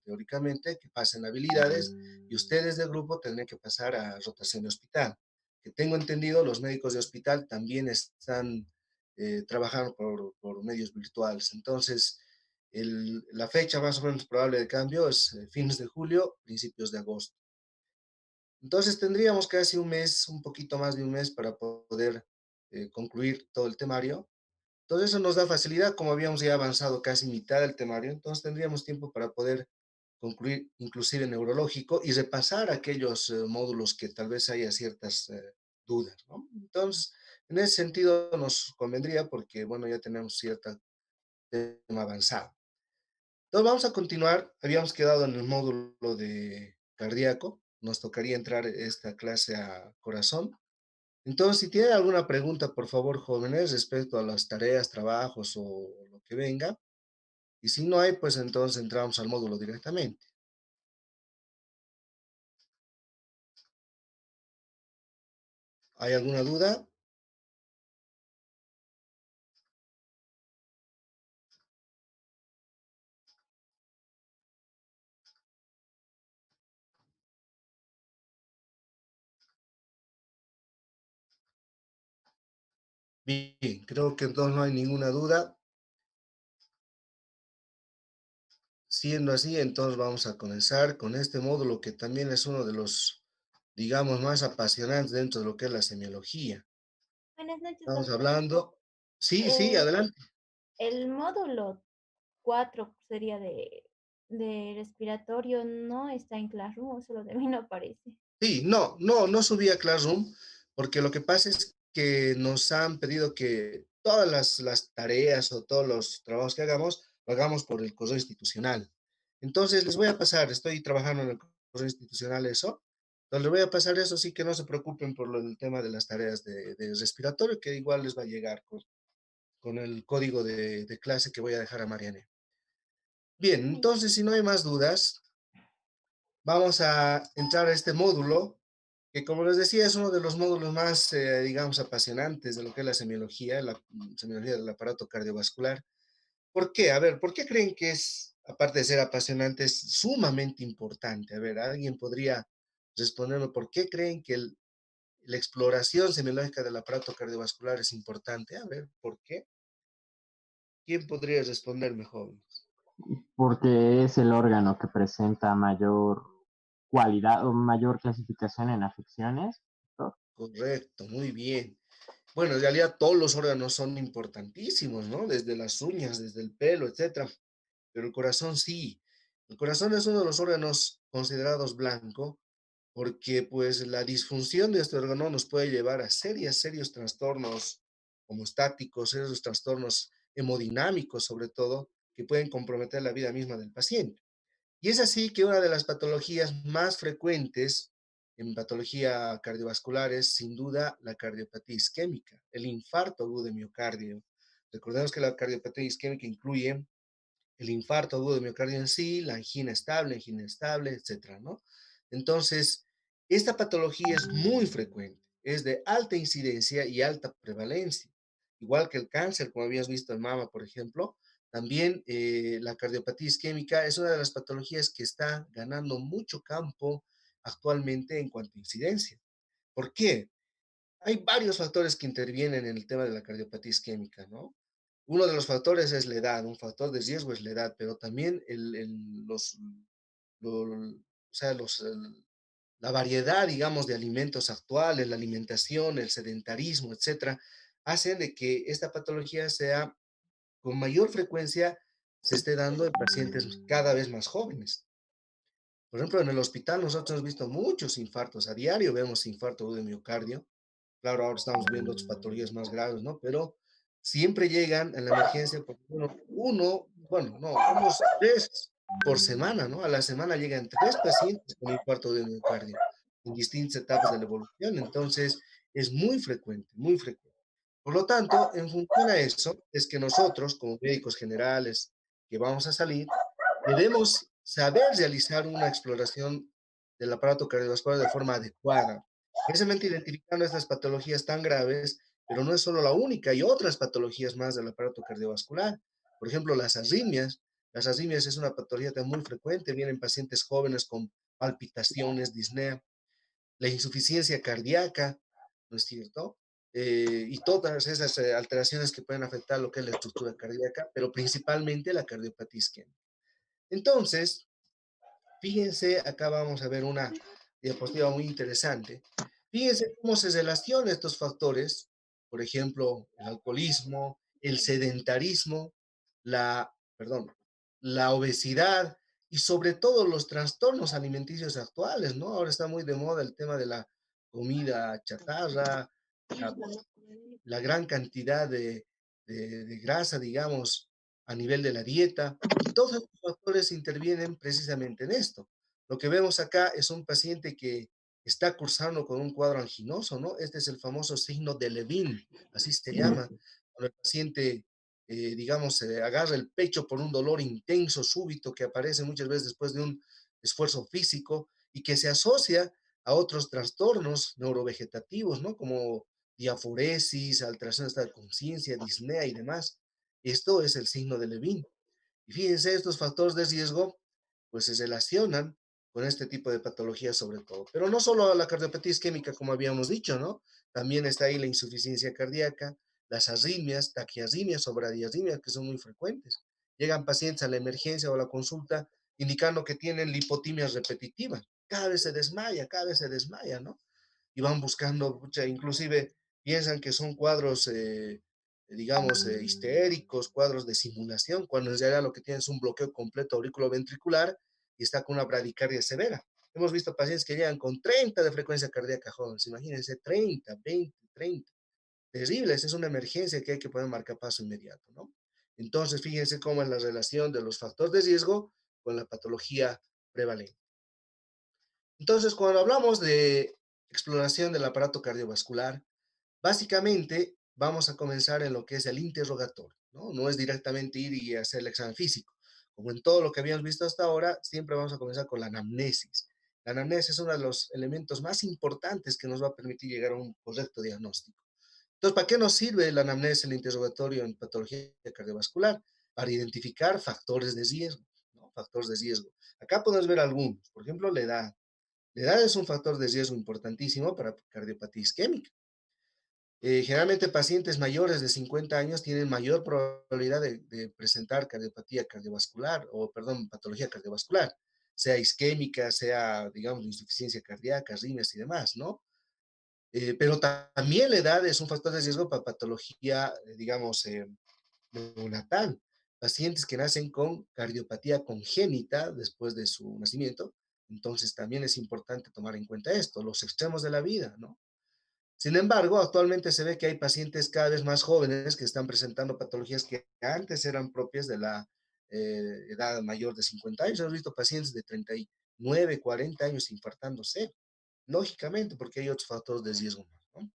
teóricamente, que pasen habilidades y ustedes de grupo tendrían que pasar a rotación de hospital. Que tengo entendido, los médicos de hospital también están trabajando por medios virtuales. Entonces, la fecha más o menos probable de cambio es fines de julio, principios de agosto. Entonces tendríamos casi un mes, un poquito más de un mes para poder concluir todo el temario. Entonces eso nos da facilidad, como habíamos ya avanzado casi mitad del temario, entonces tendríamos tiempo para poder concluir inclusive neurológico y repasar aquellos módulos que tal vez haya ciertas dudas, ¿no? Entonces, en ese sentido nos convendría porque, bueno, ya tenemos cierto tema avanzado. Entonces vamos a continuar, habíamos quedado en el módulo de cardíaco, nos tocaría entrar esta clase a corazón. Entonces, si tienen alguna pregunta, por favor, jóvenes, respecto a las tareas, trabajos o lo que venga, y si no hay, pues entonces entramos al módulo directamente. ¿Hay alguna duda? Bien, creo que entonces no hay ninguna duda. Siendo así, entonces vamos a comenzar con este módulo que también es uno de los, digamos, más apasionantes dentro de lo que es la semiología. Buenas noches, Estamos doctor. hablando. Sí, sí, Eh, adelante. el módulo 4 sería de respiratorio, no está en Classroom, o solo de mí no aparece. Sí, no subí a Classroom, porque lo que pasa es que nos han pedido que todas las tareas o todos los trabajos que hagamos, lo hagamos por el correo institucional. Entonces, les voy a pasar, estoy trabajando en el correo institucional eso, entonces les voy a pasar eso, sí que no se preocupen por el tema de las tareas de respiratorio, que igual les va a llegar con el código de clase que voy a dejar a Mariane. Bien, entonces, si no hay más dudas, vamos a entrar a este módulo que como les decía es uno de los módulos más, digamos, apasionantes de lo que es la semiología del aparato cardiovascular. ¿Por qué? A ver, ¿por qué creen que es, aparte de ser apasionante, es sumamente importante? A ver, ¿alguien podría responderme por qué creen que la exploración semiológica del aparato cardiovascular es importante? A ver, ¿por qué? ¿Quién podría responder mejor? Porque es el órgano que presenta mayor cualidad o mayor clasificación en afecciones. ¿No? Correcto, muy bien. Bueno, en realidad todos los órganos son importantísimos, ¿no? Desde las uñas, desde el pelo, etcétera. Pero el corazón sí. El corazón es uno de los órganos considerados blanco porque pues la disfunción de este órgano nos puede llevar a serios trastornos homostáticos, serios trastornos hemodinámicos sobre todo, que pueden comprometer la vida misma del paciente. Y es así que una de las patologías más frecuentes en patología cardiovascular es sin duda la cardiopatía isquémica, el infarto agudo de miocardio. Recordemos que la cardiopatía isquémica incluye el infarto agudo de miocardio en sí, la angina estable, etcétera, ¿no? Entonces, esta patología es muy frecuente, es de alta incidencia y alta prevalencia. Igual que el cáncer, como habías visto en mama, por ejemplo, también la cardiopatía isquémica es una de las patologías que está ganando mucho campo actualmente en cuanto a incidencia. ¿Por qué? Hay varios factores que intervienen en el tema de la cardiopatía isquémica, ¿no? Uno de los factores es la edad, un factor de riesgo es la edad, pero también o sea, la variedad, digamos, de alimentos actuales, la alimentación, el sedentarismo, etcétera, hacen de que esta patología sea con mayor frecuencia se esté dando en pacientes cada vez más jóvenes. Por ejemplo, en el hospital nosotros hemos visto muchos infartos, a diario vemos infarto agudo de miocardio. Claro, ahora estamos viendo otras patologías más graves, ¿no? Pero siempre llegan en la emergencia, por bueno, no, unos 3 por semana, ¿no? A la semana llegan 3 pacientes con infarto de miocardio en distintas etapas de la evolución. Entonces, es muy frecuente, muy frecuente. Por lo tanto, en función a eso, es que nosotros, como médicos generales que vamos a salir, debemos saber realizar una exploración del aparato cardiovascular de forma adecuada, precisamente identificando estas patologías tan graves, pero no es solo la única, hay otras patologías más del aparato cardiovascular. Por ejemplo, las arritmias. Las arritmias es una patología también muy frecuente, vienen pacientes jóvenes con palpitaciones, disnea, la insuficiencia cardíaca, ¿no es cierto? Y todas esas alteraciones que pueden afectar lo que es la estructura cardíaca, pero principalmente la cardiopatía isquémica. Entonces, fíjense, acá vamos a ver una diapositiva muy interesante. Fíjense cómo se relacionan estos factores, por ejemplo, el alcoholismo, el sedentarismo, perdón, la obesidad y sobre todo los trastornos alimenticios actuales, ¿no? Ahora está muy de moda el tema de la comida chatarra, la la gran cantidad de grasa, digamos, a nivel de la dieta, y todos estos factores intervienen precisamente en esto. Lo que vemos acá es un paciente que está cursando con un cuadro anginoso, ¿no? Este es el famoso signo de Levin, así se llama, cuando el paciente, digamos, se agarra el pecho por un dolor intenso, súbito, que aparece muchas veces después de un esfuerzo físico y que se asocia a otros trastornos neurovegetativos, ¿no? Como diaforesis, alteraciones de conciencia, disnea y demás. Esto es el signo de Levin. Y fíjense, estos factores de riesgo pues se relacionan con este tipo de patologías sobre todo. Pero no solo la cardiopatía isquémica, como habíamos dicho, ¿no? También está ahí la insuficiencia cardíaca, las arritmias, taquiarritmias o bradiarritmias, que son muy frecuentes. Llegan pacientes a la emergencia o a la consulta indicando que tienen lipotimia repetitiva. Cada vez se desmaya, cada vez se desmaya, ¿no? Y van buscando, pucha, inclusive piensan que son cuadros, digamos, histéricos, cuadros de simulación, cuando en realidad lo que tienen es un bloqueo completo auriculoventricular y está con una bradicardia severa. Hemos visto pacientes que llegan con 30 de frecuencia cardíaca jóvenes, imagínense, 30, 20, 30. Terrible, esa es una emergencia que hay que poner marcapaso inmediato, ¿no? Entonces, fíjense cómo es la relación de los factores de riesgo con la patología prevalente. Entonces, cuando hablamos de exploración del aparato cardiovascular, básicamente vamos a comenzar en lo que es el interrogatorio, ¿no? No es directamente ir y hacer el examen físico. Como en todo lo que habíamos visto hasta ahora, siempre vamos a comenzar con la anamnesis. La anamnesis es uno de los elementos más importantes que nos va a permitir llegar a un correcto diagnóstico. Entonces, ¿para qué nos sirve la anamnesis, el interrogatorio en patología cardiovascular? Para identificar factores de riesgo, ¿no? Factores de riesgo. Acá podemos ver algunos, por ejemplo, la edad. La edad es un factor de riesgo importantísimo para cardiopatía isquémica. Generalmente pacientes mayores de 50 años tienen mayor probabilidad de presentar cardiopatía cardiovascular o, perdón, patología cardiovascular, sea isquémica, sea, digamos, insuficiencia cardíaca, arritmias y demás, ¿no? Pero también la edad es un factor de riesgo para patología, digamos, neonatal. Pacientes que nacen con cardiopatía congénita después de su nacimiento, entonces también es importante tomar en cuenta esto, los extremos de la vida, ¿no? Sin embargo, actualmente se ve que hay pacientes cada vez más jóvenes que están presentando patologías que antes eran propias de la edad mayor de 50 años. Hemos visto pacientes de 39, 40 años infartándose, lógicamente, porque hay otros factores de riesgo más, ¿no?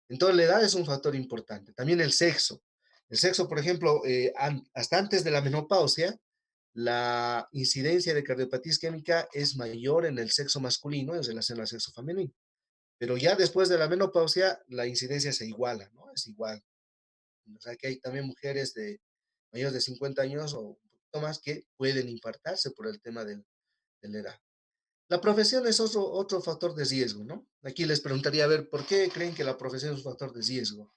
Entonces, la edad es un factor importante. También el sexo. El sexo, por ejemplo, hasta antes de la menopausia, la incidencia de cardiopatía isquémica es mayor en el sexo masculino en relación al sexo femenino. Pero ya después de la menopausia, la incidencia se iguala, ¿no? Es igual. O sea que hay también mujeres de mayores de 50 años o un poquito más que pueden infartarse por el tema de la edad. La profesión es otro factor de riesgo, ¿no? Aquí les preguntaría, a ver, ¿por qué creen que la profesión es un factor de riesgo?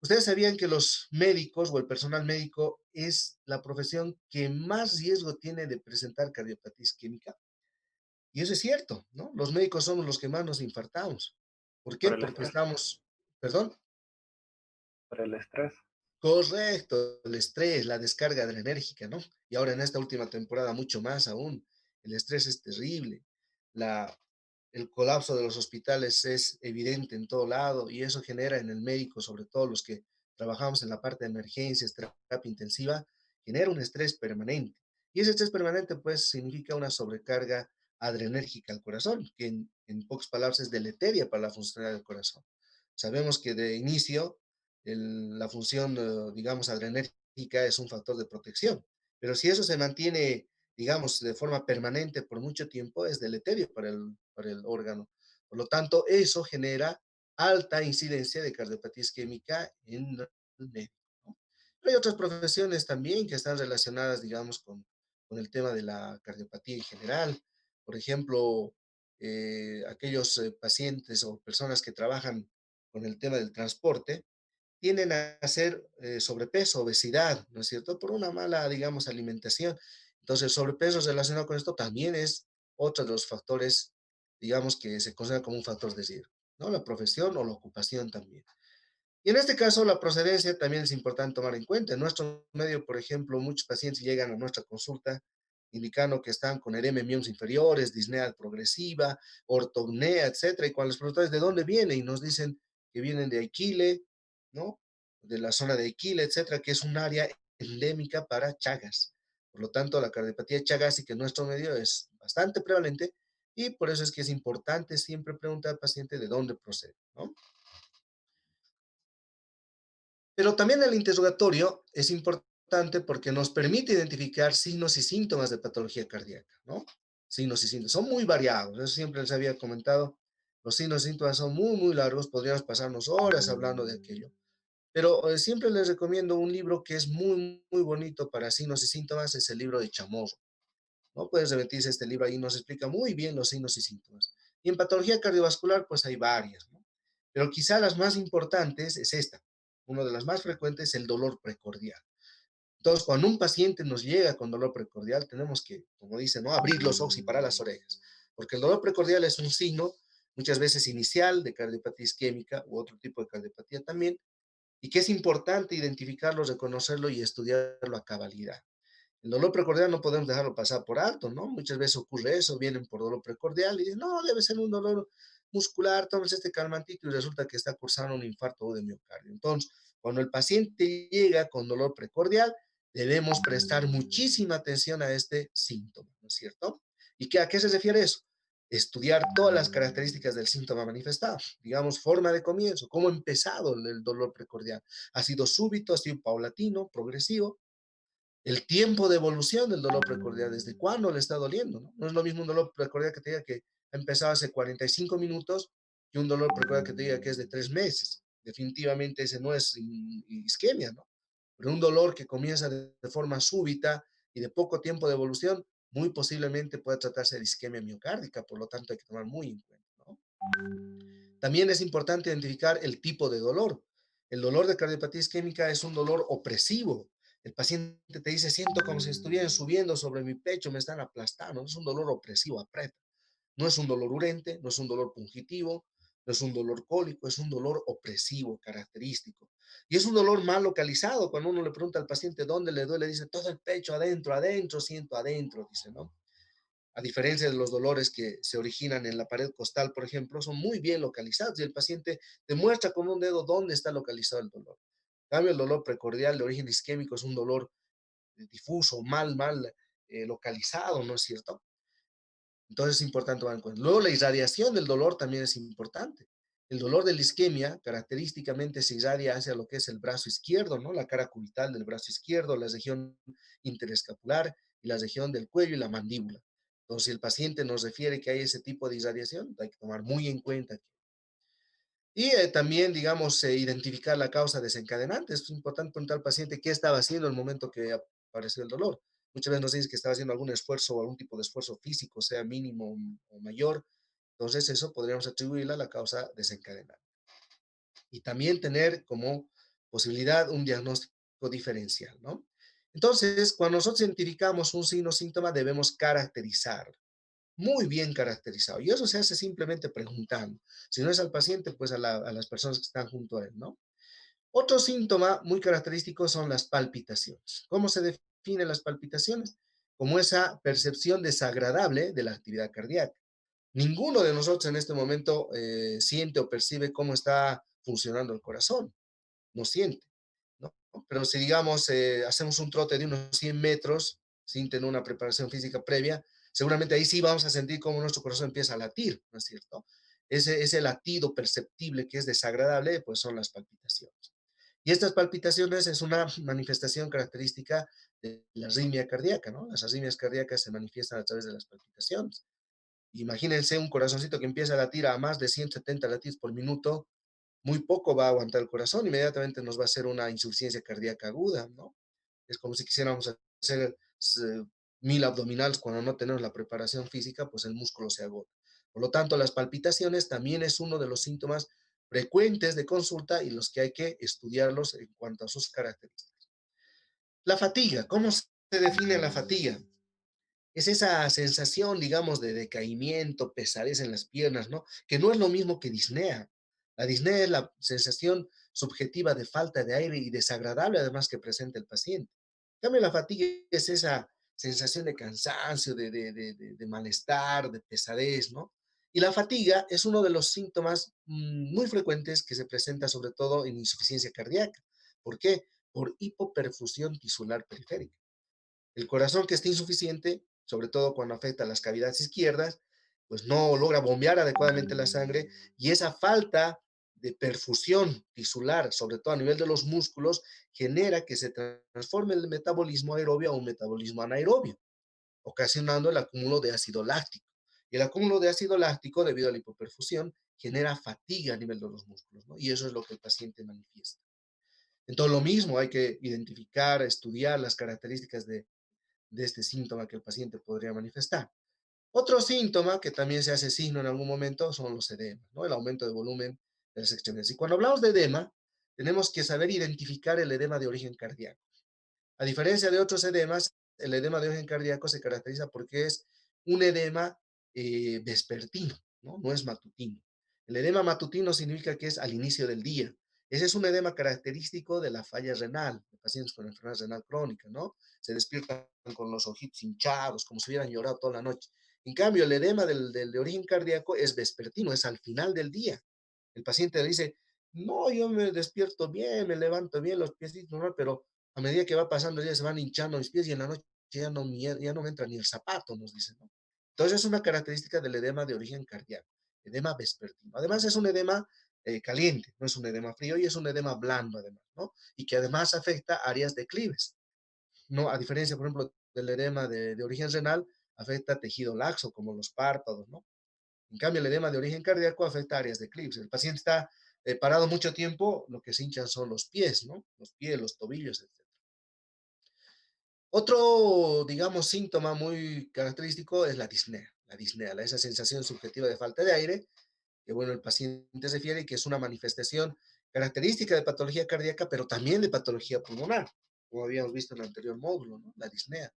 ¿Ustedes sabían que los médicos o el personal médico es la profesión que más riesgo tiene de presentar cardiopatía isquémica? Y eso es cierto, ¿no? Los médicos somos los que más nos infartamos. ¿Por qué? Por el Porque estrés, estamos, perdón, por el estrés. correcto, el estrés, la descarga adrenérgica, ¿no? Y ahora en esta última temporada mucho más aún. El estrés es terrible. La, el colapso de los hospitales es evidente en todo lado y eso genera en el médico, sobre todo los que trabajamos en la parte de emergencias, terapia intensiva, genera un estrés permanente. Y ese estrés permanente pues significa una sobrecarga adrenérgica al corazón, que en pocas palabras es deleteria para la funcionalidad del corazón. Sabemos que de inicio la función, digamos, adrenérgica es un factor de protección, pero si eso se mantiene, digamos, de forma permanente por mucho tiempo, es deleterio para el órgano. Por lo tanto, eso genera alta incidencia de cardiopatía isquémica en el médico, ¿no? Hay otras profesiones también que están relacionadas, digamos, con el tema de la cardiopatía en general. Por ejemplo, aquellos pacientes o personas que trabajan con el tema del transporte tienden a hacer sobrepeso, obesidad, ¿no es cierto? Por una mala, digamos, alimentación. Entonces, el sobrepeso relacionado con esto también es otro de los factores, digamos, que se considera como un factor de riesgo, ¿no? La profesión o la ocupación también. Y en este caso, la procedencia también es importante tomar en cuenta. En nuestro medio, por ejemplo, muchos pacientes llegan a nuestra consulta indicando que están con edema en miembros inferiores, disnea progresiva, ortopnea, etcétera. Y cuando les preguntamos de dónde vienen, y nos dicen que vienen de Aquile, ¿no? De la zona de Aquile, etcétera, que es un área endémica para Chagas. Por lo tanto, la cardiopatía chagásica en nuestro medio es bastante prevalente y por eso es que es importante siempre preguntar al paciente de dónde procede, ¿no? Pero también el interrogatorio es importante porque nos permite identificar signos y síntomas de patología cardíaca, ¿no? Signos y síntomas. Son muy variados, eso siempre les había comentado. Los signos y síntomas son muy, muy largos, podríamos pasarnos horas hablando de aquello. Pero siempre les recomiendo un libro que es muy, muy bonito para signos y síntomas, es el libro de Chamorro, ¿no? Puedes remitirse a este libro, ahí nos explica muy bien los signos y síntomas. Y en patología cardiovascular, pues hay varias, ¿no? Pero quizá las más importantes es esta. Una de las más frecuentes es el dolor precordial. Entonces, cuando un paciente nos llega con dolor precordial, tenemos que, como dicen, ¿no? Abrir los ojos y parar las orejas, porque el dolor precordial es un signo, muchas veces inicial, de cardiopatía isquémica u otro tipo de cardiopatía también, y que es importante identificarlo, reconocerlo y estudiarlo a cabalidad. El dolor precordial no podemos dejarlo pasar por alto, ¿no? Muchas veces ocurre eso, vienen por dolor precordial y dicen, no, debe ser un dolor muscular, tomes este calmantito y resulta que está cursando un infarto de miocardio. Entonces, cuando el paciente llega con dolor precordial, debemos prestar muchísima atención a este síntoma, ¿no es cierto? ¿Y a qué se refiere eso? Estudiar todas las características del síntoma manifestado, digamos, forma de comienzo, cómo ha empezado el dolor precordial. ¿Ha sido súbito, ha sido paulatino, progresivo? El tiempo de evolución del dolor precordial, desde cuándo le está doliendo, ¿no? No es lo mismo un dolor precordial que te diga que ha empezado hace 45 minutos que un dolor precordial que te diga que es de 3 meses. Definitivamente ese no es isquemia, ¿no? Pero un dolor que comienza de forma súbita y de poco tiempo de evolución, muy posiblemente puede tratarse de isquemia miocárdica, por lo tanto hay que tomar muy en cuenta, ¿no? También es importante identificar el tipo de dolor. El dolor de cardiopatía isquémica es un dolor opresivo. El paciente te dice, siento como si estuvieran subiendo sobre mi pecho, me están aplastando. Es un dolor opresivo, aprieta. No es un dolor urente, no es un dolor pungitivo, no es un dolor cólico, es un dolor opresivo, característico. Y es un dolor mal localizado. Cuando uno le pregunta al paciente dónde le duele, dice, todo el pecho, adentro, adentro, siento adentro, dice, ¿no? A diferencia de los dolores que se originan en la pared costal, por ejemplo, son muy bien localizados y el paciente demuestra con un dedo dónde está localizado el dolor. En cambio, el dolor precordial de origen isquémico es un dolor difuso, mal localizado, ¿no es cierto? Entonces es importante tomar en cuenta. Luego, la irradiación del dolor también es importante. El dolor de la isquemia característicamente se irradia hacia lo que es el brazo izquierdo, ¿no? La cara cubital del brazo izquierdo, la región interescapular y la región del cuello y la mandíbula. Entonces, si el paciente nos refiere que hay ese tipo de irradiación, hay que tomar muy en cuenta. Y también, digamos, identificar la causa desencadenante. Es importante preguntar al paciente qué estaba haciendo en el momento que apareció el dolor. Muchas veces nos dicen que estaba haciendo algún esfuerzo o algún tipo de esfuerzo físico, sea mínimo o mayor. Entonces, eso podríamos atribuirle a la causa desencadenante. Y también tener como posibilidad un diagnóstico diferencial, ¿no? Entonces, cuando nosotros identificamos un signo o síntoma, debemos caracterizarlo muy bien caracterizado. Y eso se hace simplemente preguntando. Si no es al paciente, pues a las personas que están junto a él, ¿no? Otro síntoma muy característico son las palpitaciones. ¿Cómo se definen las palpitaciones? Como esa percepción desagradable de la actividad cardíaca. Ninguno de nosotros en este momento siente o percibe cómo está funcionando el corazón. No siente, ¿no? Pero si, digamos, hacemos un trote de unos 100 metros sin tener una preparación física previa, seguramente ahí sí vamos a sentir cómo nuestro corazón empieza a latir, ¿no es cierto? Ese latido perceptible que es desagradable, pues son las palpitaciones. Y estas palpitaciones es una manifestación característica de la arritmia cardíaca, ¿no? Las arritmias cardíacas se manifiestan a través de las palpitaciones. Imagínense un corazoncito que empieza a latir a más de 170 latidos por minuto, muy poco va a aguantar el corazón, inmediatamente nos va a hacer una insuficiencia cardíaca aguda, ¿no? Es como si quisiéramos hacer 1000 abdominales cuando no tenemos la preparación física, pues el músculo se agota. Por lo tanto, las palpitaciones también es uno de los síntomas frecuentes de consulta y los que hay que estudiarlos en cuanto a sus características. La fatiga, ¿cómo se define la fatiga? Es esa sensación, digamos, de decaimiento, pesadez en las piernas, ¿no? Que no es lo mismo que disnea. La disnea es la sensación subjetiva de falta de aire y desagradable además que presenta el paciente. En cambio, la fatiga es esa sensación de cansancio, de malestar, de pesadez, ¿no? Y la fatiga es uno de los síntomas muy frecuentes que se presenta sobre todo en insuficiencia cardíaca. ¿Por qué? Por hipoperfusión tisular periférica. El corazón que está insuficiente, sobre todo cuando afecta a las cavidades izquierdas, pues no logra bombear adecuadamente la sangre y esa falta de perfusión tisular, sobre todo a nivel de los músculos, genera que se transforme el metabolismo aerobio a un metabolismo anaerobio, ocasionando el acúmulo de ácido láctico. Y el acúmulo de ácido láctico, debido a la hipoperfusión, genera fatiga a nivel de los músculos, ¿no? Y eso es lo que el paciente manifiesta. Entonces, lo mismo, hay que identificar, estudiar las características de este síntoma que el paciente podría manifestar. Otro síntoma que también se hace signo en algún momento son los edemas, ¿no? El aumento de volumen de las extremidades. Y cuando hablamos de edema, tenemos que saber identificar el edema de origen cardíaco. A diferencia de otros edemas, el edema de origen cardíaco se caracteriza porque es un edema vespertino, ¿no? No es matutino. El edema matutino significa que es al inicio del día. Ese es un edema característico de la falla renal, de pacientes con enfermedad renal crónica, ¿no? Se despiertan con los ojitos hinchados, como si hubieran llorado toda la noche. En cambio, el edema de origen cardíaco es vespertino, es al final del día. El paciente le dice, no, yo me despierto bien, me levanto bien, los piecitos, ¿no? Pero a medida que va pasando el día se van hinchando mis pies y en la noche ya no me entra ni el zapato, nos dicen, ¿no? Entonces es una característica del edema de origen cardíaco, edema vespertino. Además es un edema caliente, no es un edema frío y es un edema blando además, ¿no? Y que además afecta áreas declives, ¿no? A diferencia, por ejemplo, del edema de origen renal, afecta tejido laxo como los párpados, ¿no? En cambio, el edema de origen cardíaco afecta áreas de eclipse. El paciente está parado mucho tiempo, lo que se hinchan son los pies, ¿no? Los pies, los tobillos, etc. Otro, digamos, síntoma muy característico es la disnea, esa sensación subjetiva de falta de aire, que bueno, el paciente refiere que es una manifestación característica de patología cardíaca, pero también de patología pulmonar, como habíamos visto en el anterior módulo, ¿no? La disnea.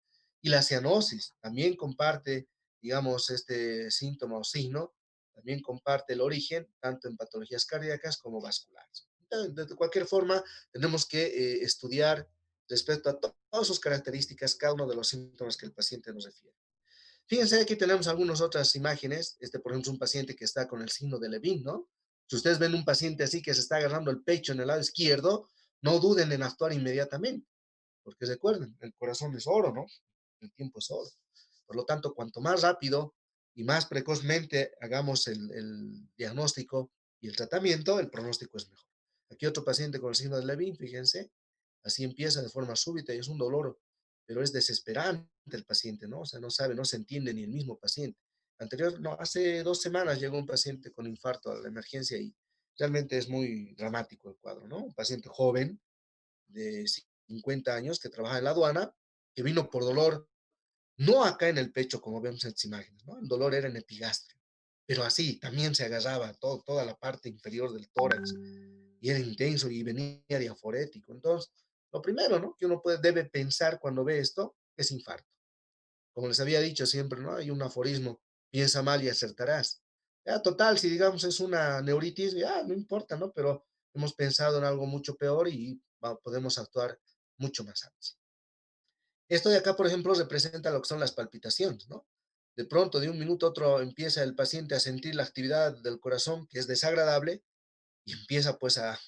Y la cianosis también comparte, digamos, este síntoma o signo, también comparte el origen tanto en patologías cardíacas como vasculares. Entonces, de cualquier forma, tenemos que estudiar respecto a todas sus características, cada uno de los síntomas que el paciente nos refiere. Fíjense, aquí tenemos algunas otras imágenes. Este, por ejemplo, es un paciente que está con el signo de Levin, ¿no? Si ustedes ven un paciente así que se está agarrando el pecho en el lado izquierdo, no duden en actuar inmediatamente, porque recuerden, el corazón es oro, ¿no? El tiempo es oro. Por lo tanto, cuanto más rápido y más precozmente hagamos el diagnóstico y el tratamiento, el pronóstico es mejor. Aquí otro paciente con el signo de Levin, fíjense, así empieza de forma súbita y es un dolor, pero es desesperante el paciente, ¿no? O sea, no sabe, no se entiende ni el mismo paciente. Anterior, no, hace 2 semanas llegó un paciente con infarto a la emergencia y realmente es muy dramático el cuadro, ¿no? Un paciente joven de 50 años que trabaja en la aduana, que vino por dolor, no acá en el pecho como vemos en estas imágenes, ¿no? El dolor era en epigastrio, pero así también se agarraba toda la parte inferior del tórax y era intenso y venía diaforético. Entonces, lo primero, ¿no? Que uno debe pensar cuando ve esto es infarto. Como les había dicho siempre, ¿no? Hay un aforismo, piensa mal y acertarás. Ya, total, si digamos es una neuritis, ya, no importa, ¿no? Pero hemos pensado en algo mucho peor y podemos actuar mucho más antes. Esto de acá, por ejemplo, representa lo que son las palpitaciones, ¿no? De pronto, de un minuto a otro, empieza el paciente a sentir la actividad del corazón que es desagradable y empieza pues a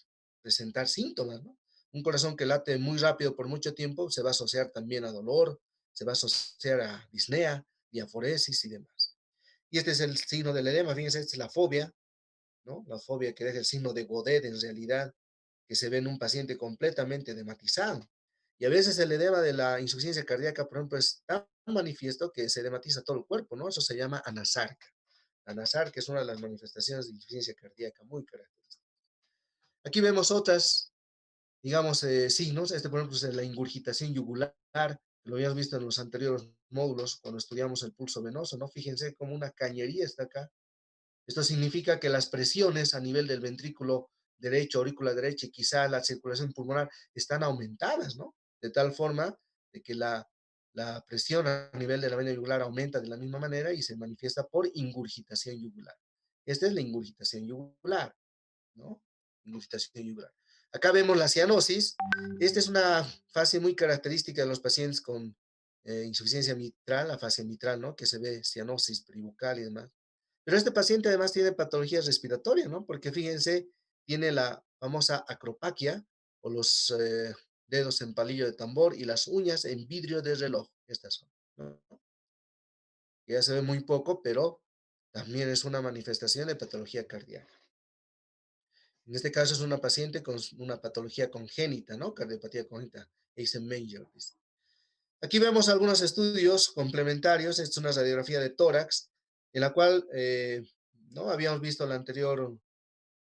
presentar síntomas, ¿no? Un corazón que late muy rápido por mucho tiempo se va a asociar también a dolor, se va a asociar a disnea, diaforesis y demás. Y este es el signo del edema, fíjense, esta es la fobia, ¿no? La fobia que deja el signo de Godet en realidad, que se ve en un paciente completamente edematizado. Y a veces el edema de la insuficiencia cardíaca, por ejemplo, es tan manifiesto que se edematiza todo el cuerpo, ¿no? Eso se llama anasarca. Anasarca es una de las manifestaciones de insuficiencia cardíaca muy característica. Aquí vemos otras, digamos, signos. Este, por ejemplo, es la ingurgitación yugular. Lo habíamos visto en los anteriores módulos cuando estudiamos el pulso venoso, ¿no? Fíjense como una cañería está acá. Esto significa que las presiones a nivel del ventrículo derecho, aurícula derecha y quizá la circulación pulmonar están aumentadas, ¿no? De tal forma de que la presión a nivel de la vena yugular aumenta de la misma manera y se manifiesta por ingurgitación yugular. Esta es la ingurgitación yugular, ¿no? Ingurgitación yugular. Acá vemos la cianosis. Esta es una fase muy característica de los pacientes con insuficiencia mitral, la fase mitral, ¿no? Que se ve cianosis peribucal y demás. Pero este paciente además tiene patologías respiratorias, ¿no? Porque fíjense, tiene la famosa acropaquia o los dedos en palillo de tambor y las uñas en vidrio de reloj. Estas son, ¿no? Que ya se ve muy poco, pero también es una manifestación de patología cardíaca. En este caso es una paciente con una patología congénita, ¿no? Cardiopatía congénita, Eisenmenger. Aquí vemos algunos estudios complementarios. Esta es una radiografía de tórax, en la cual, ¿no? Habíamos visto la anterior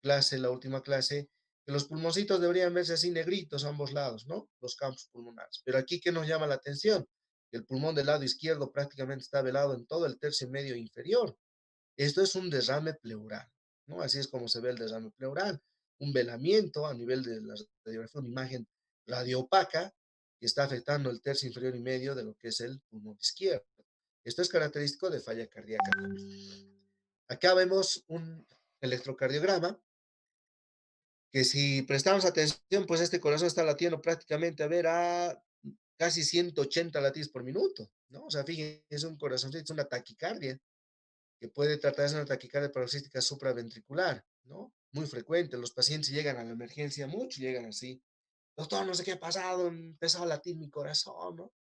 clase, la última clase, que los pulmoncitos deberían verse así negritos a ambos lados, ¿no? Los campos pulmonares. Pero aquí, ¿qué nos llama la atención? El pulmón del lado izquierdo prácticamente está velado en todo el tercio medio inferior. Esto es un derrame pleural, ¿no? Así es como se ve el derrame pleural. Un velamiento a nivel de la radiografía, una imagen radiopaca que está afectando el tercio inferior y medio de lo que es el pulmón izquierdo. Esto es característico de falla cardíaca. Acá vemos un electrocardiograma que si prestamos atención, pues este corazón está latiendo prácticamente, a ver, a casi 180 latidos por minuto, ¿no? O sea, fíjense, es un corazoncito, es una taquicardia, que puede tratarse de una taquicardia paroxística supraventricular, ¿no? Muy frecuente, los pacientes llegan a la emergencia mucho, llegan así, doctor, no sé qué ha pasado, empezó a latir mi corazón, ¿no?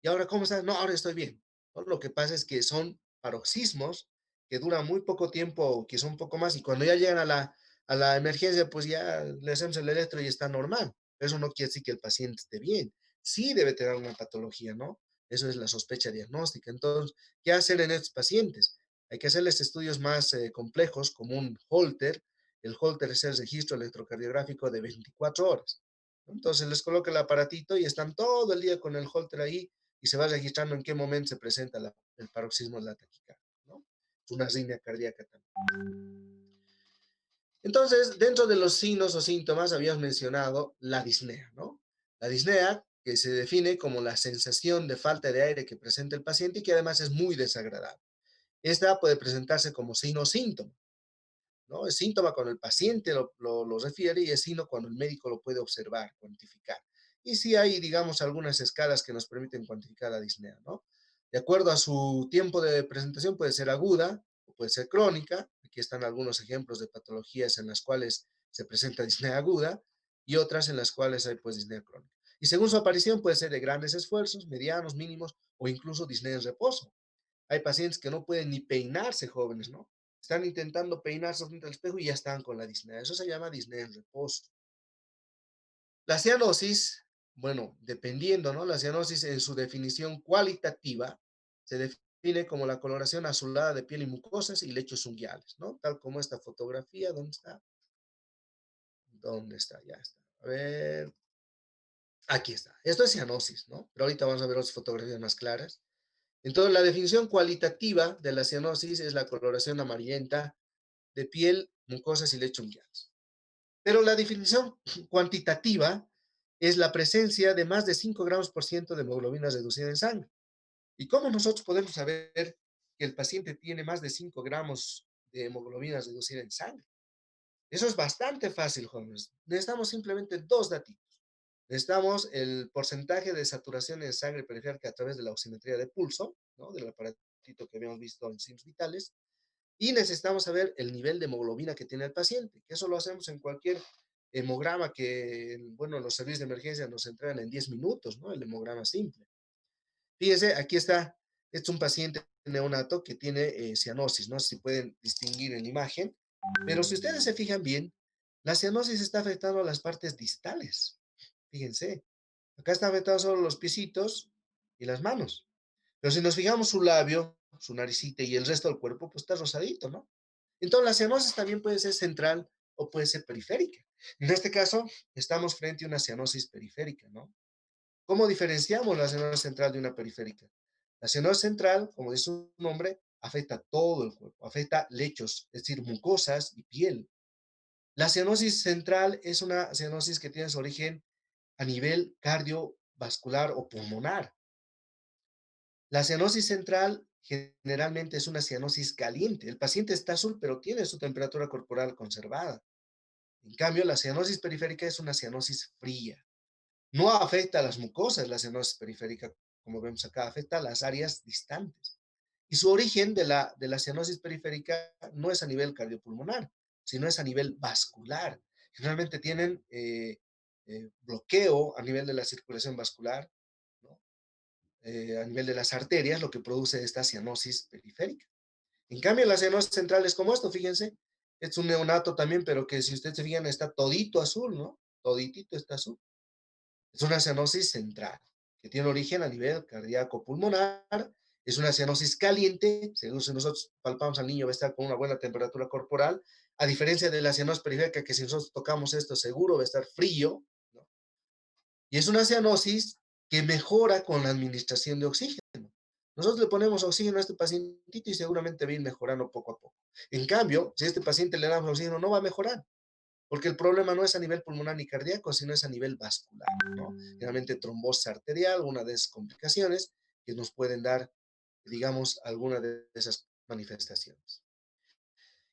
¿Y ahora cómo estás? No, ahora estoy bien. ¿No? Lo que pasa es que son paroxismos que duran muy poco tiempo, que son un poco más, y cuando ya llegan a la emergencia, pues ya le hacemos el electro y está normal. Eso no quiere decir que el paciente esté bien. Sí debe tener una patología, ¿no? Eso es la sospecha diagnóstica. Entonces, ¿qué hacer en estos pacientes? Hay que hacerles estudios más complejos, como un Holter. El Holter es el registro electrocardiográfico de 24 horas. Entonces les coloca el aparatito y están todo el día con el Holter ahí y se va registrando en qué momento se presenta el paroxismo de la taquicardia, ¿no? Una arritmia cardíaca también. Entonces, dentro de los signos o síntomas habíamos mencionado la disnea, ¿no? La disnea, que se define como la sensación de falta de aire que presenta el paciente y que además es muy desagradable. Esta puede presentarse como signo o síntoma, ¿no? Es síntoma cuando el paciente lo refiere y es signo cuando el médico lo puede observar, cuantificar. Y sí hay, digamos, algunas escalas que nos permiten cuantificar la disnea, ¿no? De acuerdo a su tiempo de presentación puede ser aguda o puede ser crónica. Aquí están algunos ejemplos de patologías en las cuales se presenta disnea aguda y otras en las cuales hay pues disnea crónica. Y según su aparición puede ser de grandes esfuerzos, medianos, mínimos o incluso disnea en reposo. Hay pacientes que no pueden ni peinarse, jóvenes, ¿no? Están intentando peinarse frente al espejo y ya están con la disnea. Eso se llama disnea en reposo. La cianosis, bueno, dependiendo, ¿no? La cianosis en su definición cualitativa se define como la coloración azulada de piel y mucosas y lechos unguiales, ¿no? Tal como esta fotografía, ¿dónde está? ¿Dónde está? Ya está. A ver, aquí está. Esto es cianosis, ¿no? Pero ahorita vamos a ver otras fotografías más claras. Entonces, la definición cualitativa de la cianosis es la coloración amarillenta de piel, mucosas y lecho unguiales. Pero la definición cuantitativa es la presencia de más de 5 gramos por ciento de hemoglobina reducida en sangre. ¿Y cómo nosotros podemos saber que el paciente tiene más de 5 gramos de hemoglobina reducida en sangre? Eso es bastante fácil, jóvenes. Necesitamos simplemente dos datitos. Necesitamos el porcentaje de saturación en sangre periférica a través de la oximetría de pulso, ¿no? Del aparatito que habíamos visto en signos vitales. Y necesitamos saber el nivel de hemoglobina que tiene el paciente, que eso lo hacemos en cualquier hemograma que, bueno, los servicios de emergencia nos entregan en 10 minutos, ¿no? El hemograma simple. Fíjense, aquí está, este es un paciente neonato que tiene cianosis, no sé si pueden distinguir en la imagen, pero si ustedes se fijan bien, la cianosis está afectando a las partes distales. Fíjense, acá está afectado solo los piecitos y las manos. Pero si nos fijamos su labio, su naricita y el resto del cuerpo, pues está rosadito, ¿no? Entonces la cianosis también puede ser central o puede ser periférica. En este caso, estamos frente a una cianosis periférica, ¿no? ¿Cómo diferenciamos la cianosis central de una periférica? La cianosis central, como dice su nombre, afecta todo el cuerpo, afecta lechos, es decir, mucosas y piel. La cianosis central es una cianosis que tiene su origen a nivel cardiovascular o pulmonar. La cianosis central generalmente es una cianosis caliente. El paciente está azul, pero tiene su temperatura corporal conservada. En cambio, la cianosis periférica es una cianosis fría. No afecta a las mucosas la cianosis periférica, como vemos acá, afecta a las áreas distantes. Y su origen de la cianosis periférica no es a nivel cardiopulmonar, sino es a nivel vascular. Generalmente tienen bloqueo a nivel de la circulación vascular, ¿no? A nivel de las arterias, lo que produce esta cianosis periférica. En cambio, la cianosis central es como esto, fíjense, es un neonato también, pero que si ustedes se fijan está todito azul, ¿no? Toditito está azul. Es una cianosis central, que tiene origen a nivel cardíaco pulmonar, es una cianosis caliente, según si nosotros palpamos al niño va a estar con una buena temperatura corporal, a diferencia de la cianosis periférica, que si nosotros tocamos esto seguro va a estar frío, ¿no? Y es una cianosis que mejora con la administración de oxígeno. Nosotros le ponemos oxígeno a este pacientito y seguramente va a ir mejorando poco a poco. En cambio, si a este paciente le damos oxígeno, no va a mejorar, porque el problema no es a nivel pulmonar ni cardíaco, sino es a nivel vascular, ¿no? Generalmente trombosis arterial, una de esas complicaciones que nos pueden dar, digamos, alguna de esas manifestaciones.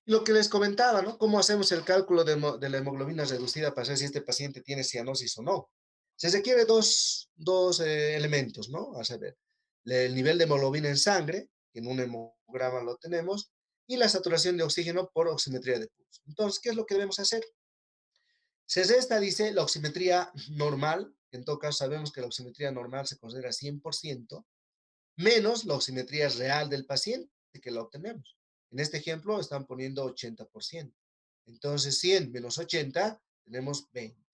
Y lo que les comentaba, ¿no? ¿Cómo hacemos el cálculo de la hemoglobina reducida para saber si este paciente tiene cianosis o no? Se requiere dos elementos, ¿no? A saber, el nivel de hemoglobina en sangre, que en un hemograma lo tenemos, y la saturación de oxígeno por oximetría de pulso. Entonces, ¿qué es lo que debemos hacer? Se resta, dice, la oximetría normal, que en todo caso sabemos que la oximetría normal se considera 100%, menos la oximetría real del paciente que la obtenemos. En este ejemplo están poniendo 80%. Entonces, 100 menos 80, tenemos 20.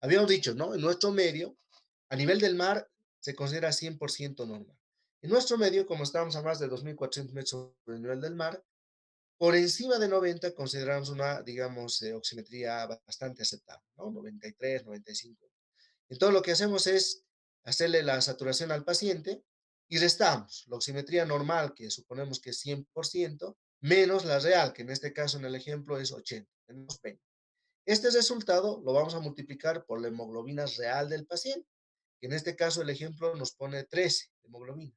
Habíamos dicho, ¿no? En nuestro medio, a nivel del mar, se considera 100% normal. En nuestro medio, como estamos a más de 2.400 metros sobre el nivel del mar, por encima de 90 consideramos una, digamos, oximetría bastante aceptable, ¿no? 93, 95. Entonces lo que hacemos es hacerle la saturación al paciente y restamos la oximetría normal, que suponemos que es 100%, menos la real, que en este caso en el ejemplo es 80. Tenemos 20. Este resultado lo vamos a multiplicar por la hemoglobina real del paciente, que en este caso el ejemplo nos pone 13 hemoglobina.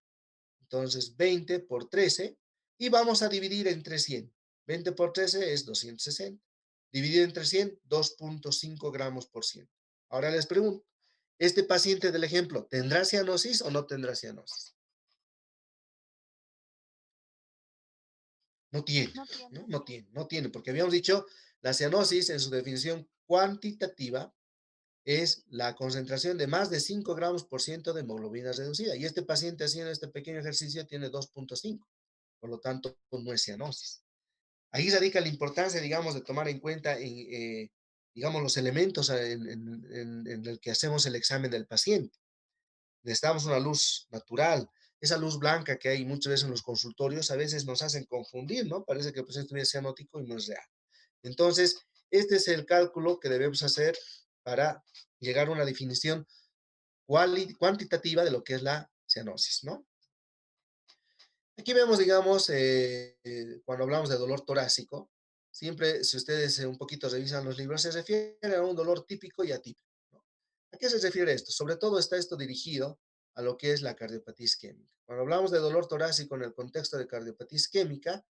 Entonces, 20 por 13 y vamos a dividir entre 100. 20 por 13 es 260. Dividido entre 100, 2.5 gramos por 100. Ahora les pregunto, ¿este paciente del ejemplo tendrá cianosis o no tendrá cianosis? No tiene, No ¿no? tiene. No tiene, porque habíamos dicho, la cianosis en su definición cuantitativa es la concentración de más de 5 gramos por ciento de hemoglobina reducida. Y este paciente haciendo este pequeño ejercicio tiene 2.5. Por lo tanto, no es cianosis. Ahí radica la importancia, digamos, de tomar en cuenta, digamos, los elementos en el que hacemos el examen del paciente. Necesitamos una luz natural. Esa luz blanca que hay muchas veces en los consultorios a veces nos hacen confundir, ¿no? Parece que el paciente estuviera cianótico y no es real. Entonces, este es el cálculo que debemos hacer para llegar a una definición cuantitativa de lo que es la cianosis, ¿no? Aquí vemos, digamos, cuando hablamos de dolor torácico, siempre, si ustedes un poquito revisan los libros, se refiere a un dolor típico y atípico, ¿no? ¿A qué se refiere esto? Sobre todo está esto dirigido a lo que es la cardiopatía isquémica. Cuando hablamos de dolor torácico en el contexto de cardiopatía isquémica,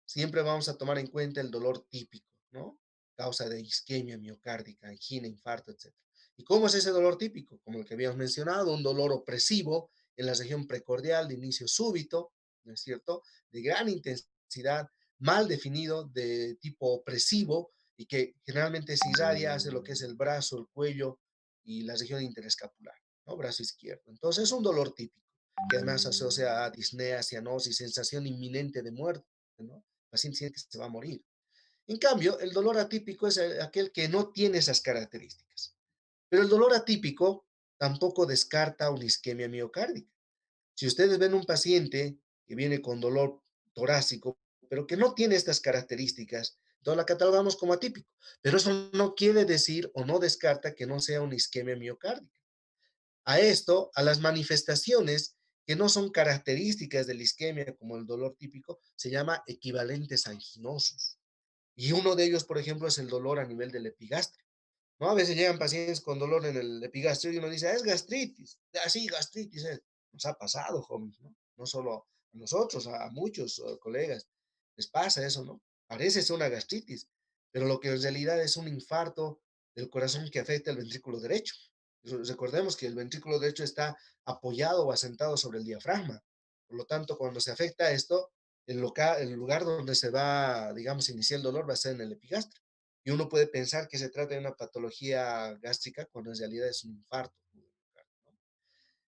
siempre vamos a tomar en cuenta el dolor típico, ¿no? Causa de isquemia miocárdica, angina, infarto, etc. ¿Y cómo es ese dolor típico? Como el que habíamos mencionado, un dolor opresivo en la región precordial de inicio súbito, ¿no es cierto? De gran intensidad, mal definido, de tipo opresivo y que generalmente se irradia hacia lo que es el brazo, el cuello y la región interescapular, ¿no? Brazo izquierdo. Entonces es un dolor típico que además se asocia a disnea, cianosis, sensación inminente de muerte, ¿no? El paciente siente que se va a morir. En cambio, el dolor atípico es aquel que no tiene esas características. Pero el dolor atípico tampoco descarta una isquemia miocárdica. Si ustedes ven un paciente que viene con dolor torácico, pero que no tiene estas características, Entonces la catalogamos como atípico, pero eso no quiere decir o no descarta que no sea una isquemia miocárdica. A esto, a las manifestaciones que no son características de la isquemia, como el dolor típico, se llama equivalentes anginosos. Y uno de ellos, por ejemplo, es el dolor a nivel del epigastrio, ¿no? A veces llegan pacientes con dolor en el epigastrio y uno dice, es gastritis. Así, gastritis es. Nos ha pasado, jóvenes, ¿no? No solo a nosotros, a muchos colegas les pasa eso, ¿no? Parece ser una gastritis, pero lo que en realidad es un infarto del corazón que afecta el ventrículo derecho. Recordemos que el ventrículo derecho está apoyado o asentado sobre el diafragma. Por lo tanto, cuando se afecta esto, el lugar donde se va, digamos, iniciar el dolor va a ser en el epigastrio. Y uno puede pensar que se trata de una patología gástrica cuando en realidad es un infarto.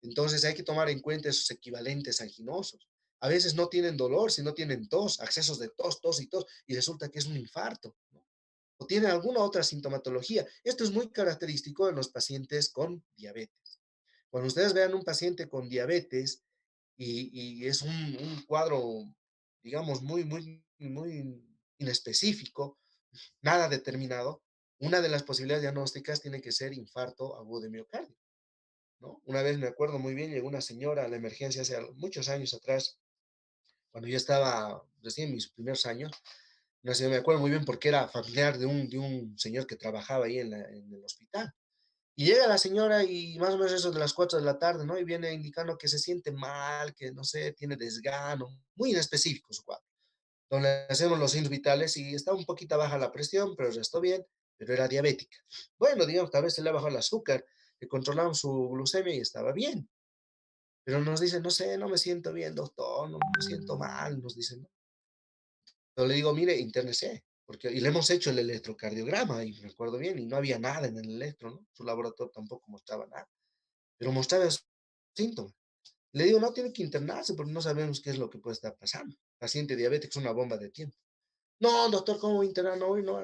Entonces hay que tomar en cuenta esos equivalentes anginosos. A veces no tienen dolor, sino tienen tos, accesos de tos, tos y tos, y resulta que es un infarto, ¿no? O tienen alguna otra sintomatología. Esto es muy característico en los pacientes con diabetes. Cuando ustedes vean un paciente con diabetes y es un cuadro, digamos, muy inespecífico, nada determinado, una de las posibilidades diagnósticas tiene que ser infarto agudo de miocardio, ¿no? Una vez me acuerdo muy bien, llegó una señora a la emergencia hace muchos años atrás, cuando yo estaba recién en mis primeros años. Una señora, me acuerdo muy bien porque era familiar de un señor que trabajaba ahí en el hospital. Y llega la señora y más o menos eso de las 4 de la tarde, ¿no? Y viene indicando que se siente mal, que no sé, tiene desgano, muy inespecífico su cuadro. Donde le hacemos los signos vitales y está un poquito baja la presión, pero restó bien, pero era diabética. Bueno, digamos, tal vez se le ha bajado el azúcar, le controlamos su glucemia y estaba bien. Pero nos dice, no sé, no me siento bien, doctor, no me siento mal, nos dicen, ¿no? Yo le digo, mire, intérnese, porque, y le hemos hecho el electrocardiograma, y me acuerdo bien, y no había nada en el electro, ¿no? Su laboratorio tampoco mostraba nada, pero mostraba síntomas. Le digo, no tiene que internarse porque no sabemos qué es lo que puede estar pasando. Paciente diabético es una bomba de tiempo. No, doctor, ¿cómo voy a internar? No, hoy no,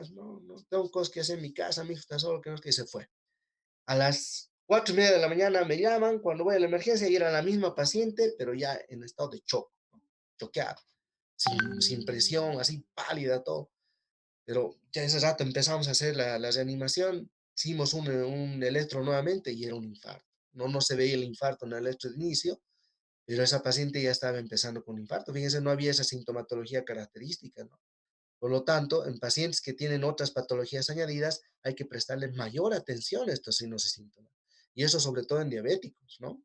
tengo cosas que hacer en mi casa, mi hijo está solo, que no es que se fue. A las 4:30 de la mañana me llaman cuando voy a la emergencia y era la misma paciente, pero ya en estado de shock, ¿no? Choqueada, sin presión, así pálida, todo. Pero ya ese rato empezamos a hacer la reanimación, hicimos un electro nuevamente y era un infarto. No se veía el infarto en el electro de inicio, pero esa paciente ya estaba empezando con infarto. Fíjense, no había esa sintomatología característica, ¿no? Por lo tanto, en pacientes que tienen otras patologías añadidas, hay que prestarle mayor atención a estos signos y síntomas. Y eso sobre todo en diabéticos, ¿no?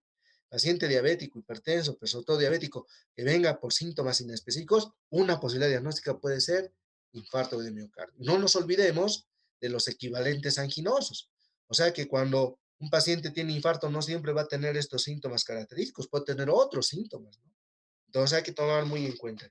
Paciente diabético, hipertenso, pero sobre todo diabético, que venga por síntomas inespecíficos, una posibilidad diagnóstica puede ser infarto de miocardio. No nos olvidemos de los equivalentes anginosos. O sea que cuando un paciente tiene infarto, no siempre va a tener estos síntomas característicos, puede tener otros síntomas, ¿no? Entonces hay que tomar muy en cuenta.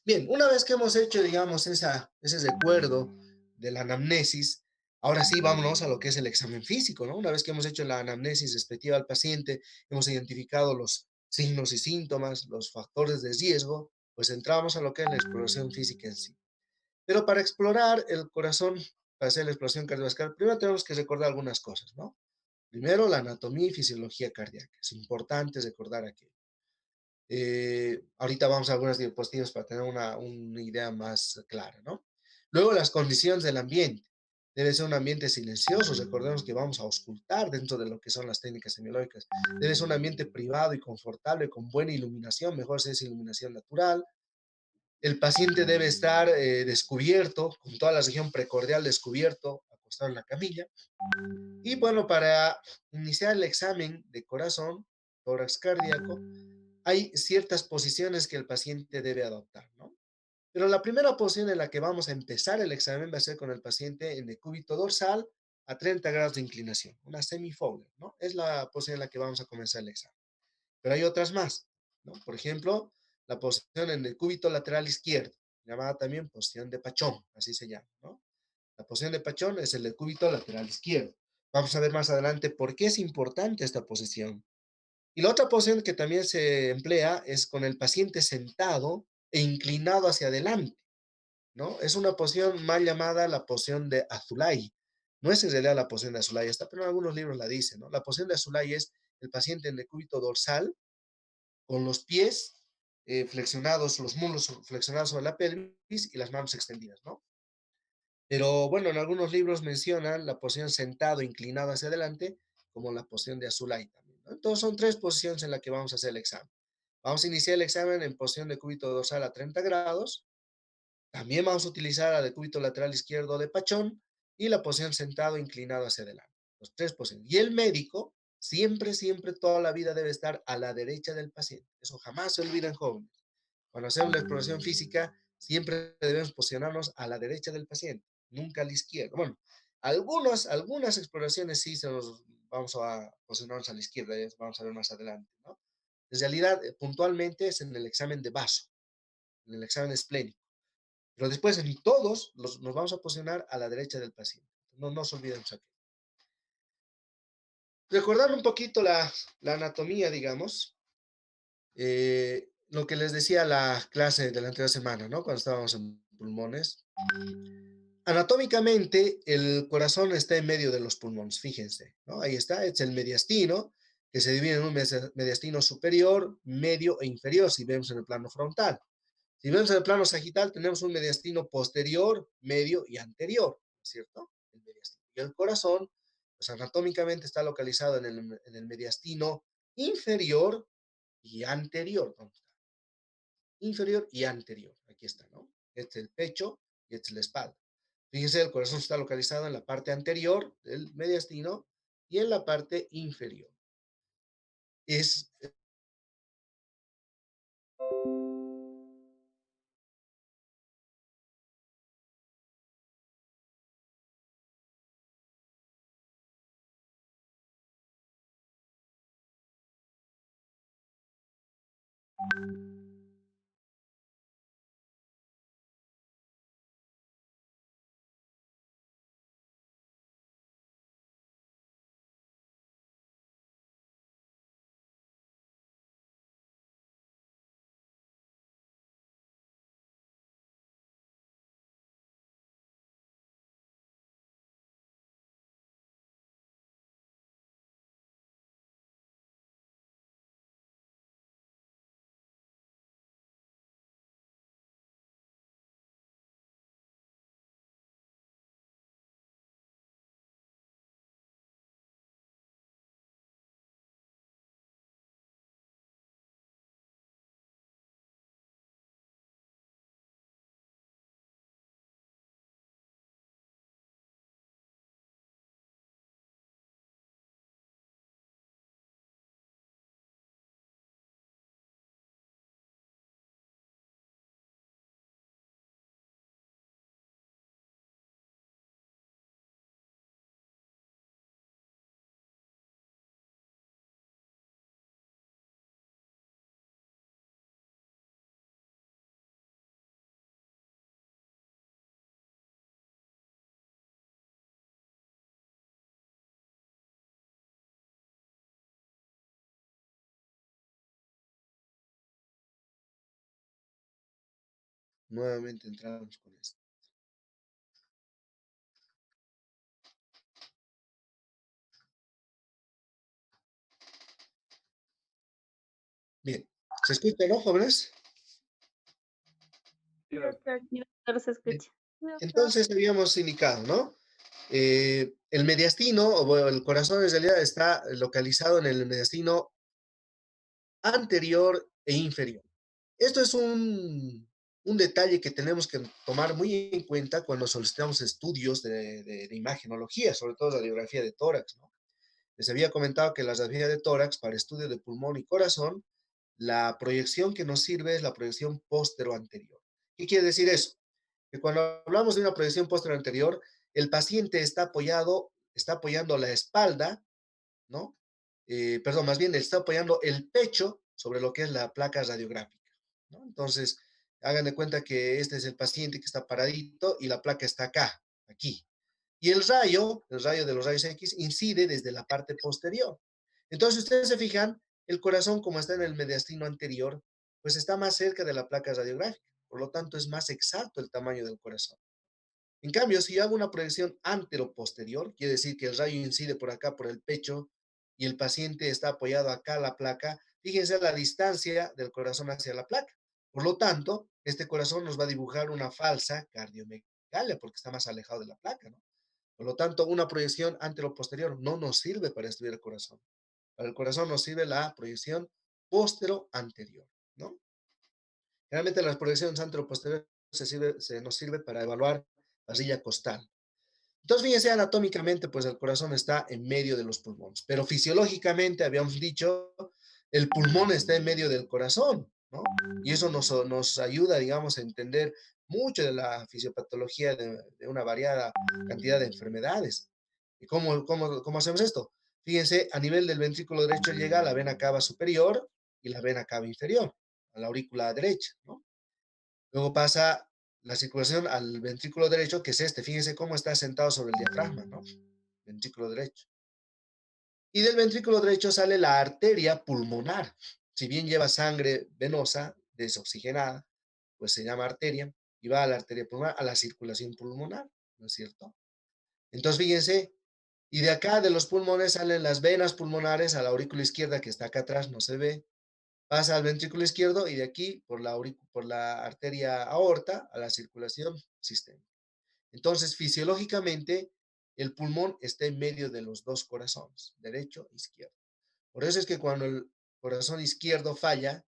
Bien, una vez que hemos hecho, digamos, ese recuerdo de la anamnesis, ahora sí vámonos a lo que es el examen físico, ¿no? Una vez que hemos hecho la anamnesis respectiva al paciente, hemos identificado los signos y síntomas, los factores de riesgo, pues entramos a lo que es la exploración física en sí. Pero para explorar el corazón, para hacer la exploración cardiovascular, primero tenemos que recordar algunas cosas, ¿no? Primero, la anatomía y fisiología cardíaca. Es importante recordar aquello. Ahorita vamos a algunas diapositivas para tener una idea más clara, ¿no? Luego, las condiciones del ambiente. Debe ser un ambiente silencioso. Recordemos que vamos a auscultar dentro de lo que son las técnicas semiológicas. Debe ser un ambiente privado y confortable, con buena iluminación, mejor si es iluminación natural. El paciente debe estar descubierto, con toda la región precordial descubierto, acostado en la camilla. Y bueno, para iniciar el examen de corazón, tórax cardíaco, hay ciertas posiciones que el paciente debe adoptar, ¿no? Pero la primera posición en la que vamos a empezar el examen va a ser con el paciente en decúbito dorsal a 30 grados de inclinación, una semi-Fowler, ¿no? Es la posición en la que vamos a comenzar el examen. Pero hay otras más, ¿no? Por ejemplo, la posición en decúbito lateral izquierdo, llamada también posición de Pachón, así se llama, ¿no? La posición de Pachón es el decúbito lateral izquierdo. Vamos a ver más adelante por qué es importante esta posición. Y la otra posición que también se emplea es con el paciente sentado e inclinado hacia adelante, ¿no? Es una posición mal llamada la posición de Azulay. No es en realidad la posición de Azulay, está, pero en algunos libros la dicen, ¿no? La posición de Azulay es el paciente en decúbito dorsal con los pies flexionados, los muslos flexionados sobre la pelvis y las manos extendidas, ¿no? Pero bueno, en algunos libros mencionan la posición sentado, inclinado hacia adelante, como la posición de Azulay también, ¿no? Entonces son tres posiciones en las que vamos a hacer el examen. Vamos a iniciar el examen en posición de cúbito dorsal a 30 grados. También vamos a utilizar la de cúbito lateral izquierdo de pachón y la posición sentado inclinado hacia adelante. Los tres posiciones. Y el médico siempre, siempre, toda la vida debe estar a la derecha del paciente. Eso jamás se olvida en jóvenes. Cuando hacemos la exploración física, siempre debemos posicionarnos a la derecha del paciente, nunca a la izquierda. Bueno, algunas exploraciones sí se nos vamos a posicionarnos a la izquierda, vamos a ver más adelante, ¿no? En realidad, puntualmente es en el examen de vaso, en el examen esplénico. Pero después en todos nos vamos a posicionar a la derecha del paciente. No se olviden eso aquí. Recordando un poquito la anatomía, digamos, lo que les decía la clase de la anterior semana, ¿no? Cuando estábamos en pulmones. Anatómicamente, el corazón está en medio de los pulmones, fíjense, ¿no? Ahí está, es el mediastino, que se divide en un mediastino superior, medio e inferior, si vemos en el plano frontal. Si vemos en el plano sagital, tenemos un mediastino posterior, medio y anterior, ¿cierto? El mediastino. Y el corazón, pues anatómicamente está localizado en el mediastino inferior y anterior. ¿Dónde está? Inferior y anterior. Aquí está, ¿no? Este es el pecho y este es la espalda. Fíjense, el corazón está localizado en la parte anterior del mediastino y en la parte inferior. Es nuevamente entramos con esto. Bien, ¿se escucha, no, jóvenes? Sí, doctor. Doctor, mi doctor se Bien. escucha. Doctor. Entonces habíamos indicado, ¿no? El mediastino, o bueno, el corazón en realidad está localizado en el mediastino anterior e inferior. Esto es un detalle que tenemos que tomar muy en cuenta cuando solicitamos estudios de imagenología, sobre todo la radiografía de tórax, ¿no? Les había comentado que la radiografía de tórax para estudio de pulmón y corazón, la proyección que nos sirve es la proyección póstero-anterior. ¿Qué quiere decir eso? Que cuando hablamos de una proyección póstero-anterior, el paciente está apoyando la espalda, ¿no? Perdón, más bien está apoyando el pecho sobre lo que es la placa radiográfica, ¿no? Entonces, hagan de cuenta que este es el paciente que está paradito y la placa está acá, aquí. Y el rayo de los rayos X incide desde la parte posterior. Entonces, ustedes se fijan, el corazón, como está en el mediastino anterior, pues está más cerca de la placa radiográfica. Por lo tanto, es más exacto el tamaño del corazón. En cambio, si yo hago una proyección antero-posterior, quiere decir que el rayo incide por acá, por el pecho, y el paciente está apoyado acá a la placa, Fíjense la distancia del corazón hacia la placa. Por lo tanto, este corazón nos va a dibujar una falsa cardiomegalia porque está más alejado de la placa, ¿no? Por lo tanto, una proyección antero-posterior no nos sirve para estudiar el corazón. Para el corazón nos sirve la proyección postero-anterior, ¿no? Generalmente las proyecciones antero-posteriores nos sirve para evaluar la silla costal. Entonces, fíjense, anatómicamente, pues el corazón está en medio de los pulmones, pero fisiológicamente, habíamos dicho, el pulmón está en medio del corazón, ¿no? Y eso nos ayuda, digamos, a entender mucho de la fisiopatología de una variada cantidad de enfermedades. ¿Y cómo hacemos esto? Fíjense, a nivel del ventrículo derecho llega a la vena cava superior y la vena cava inferior, a la aurícula derecha, ¿no? Luego pasa la circulación al ventrículo derecho, que es este. Fíjense cómo está sentado sobre el diafragma, ¿no? Ventrículo derecho. Y del ventrículo derecho sale la arteria pulmonar. Si bien lleva sangre venosa desoxigenada, pues se llama arteria y va a la arteria pulmonar, a la circulación pulmonar, ¿no es cierto? Entonces, fíjense, y de acá de los pulmones salen las venas pulmonares a la aurícula izquierda, que está acá atrás, no se ve, pasa al ventrículo izquierdo y de aquí por la arteria aorta a la circulación sistémica. Entonces, fisiológicamente, el pulmón está en medio de los dos corazones, derecho e izquierdo. Por eso es que cuando el corazón izquierdo falla,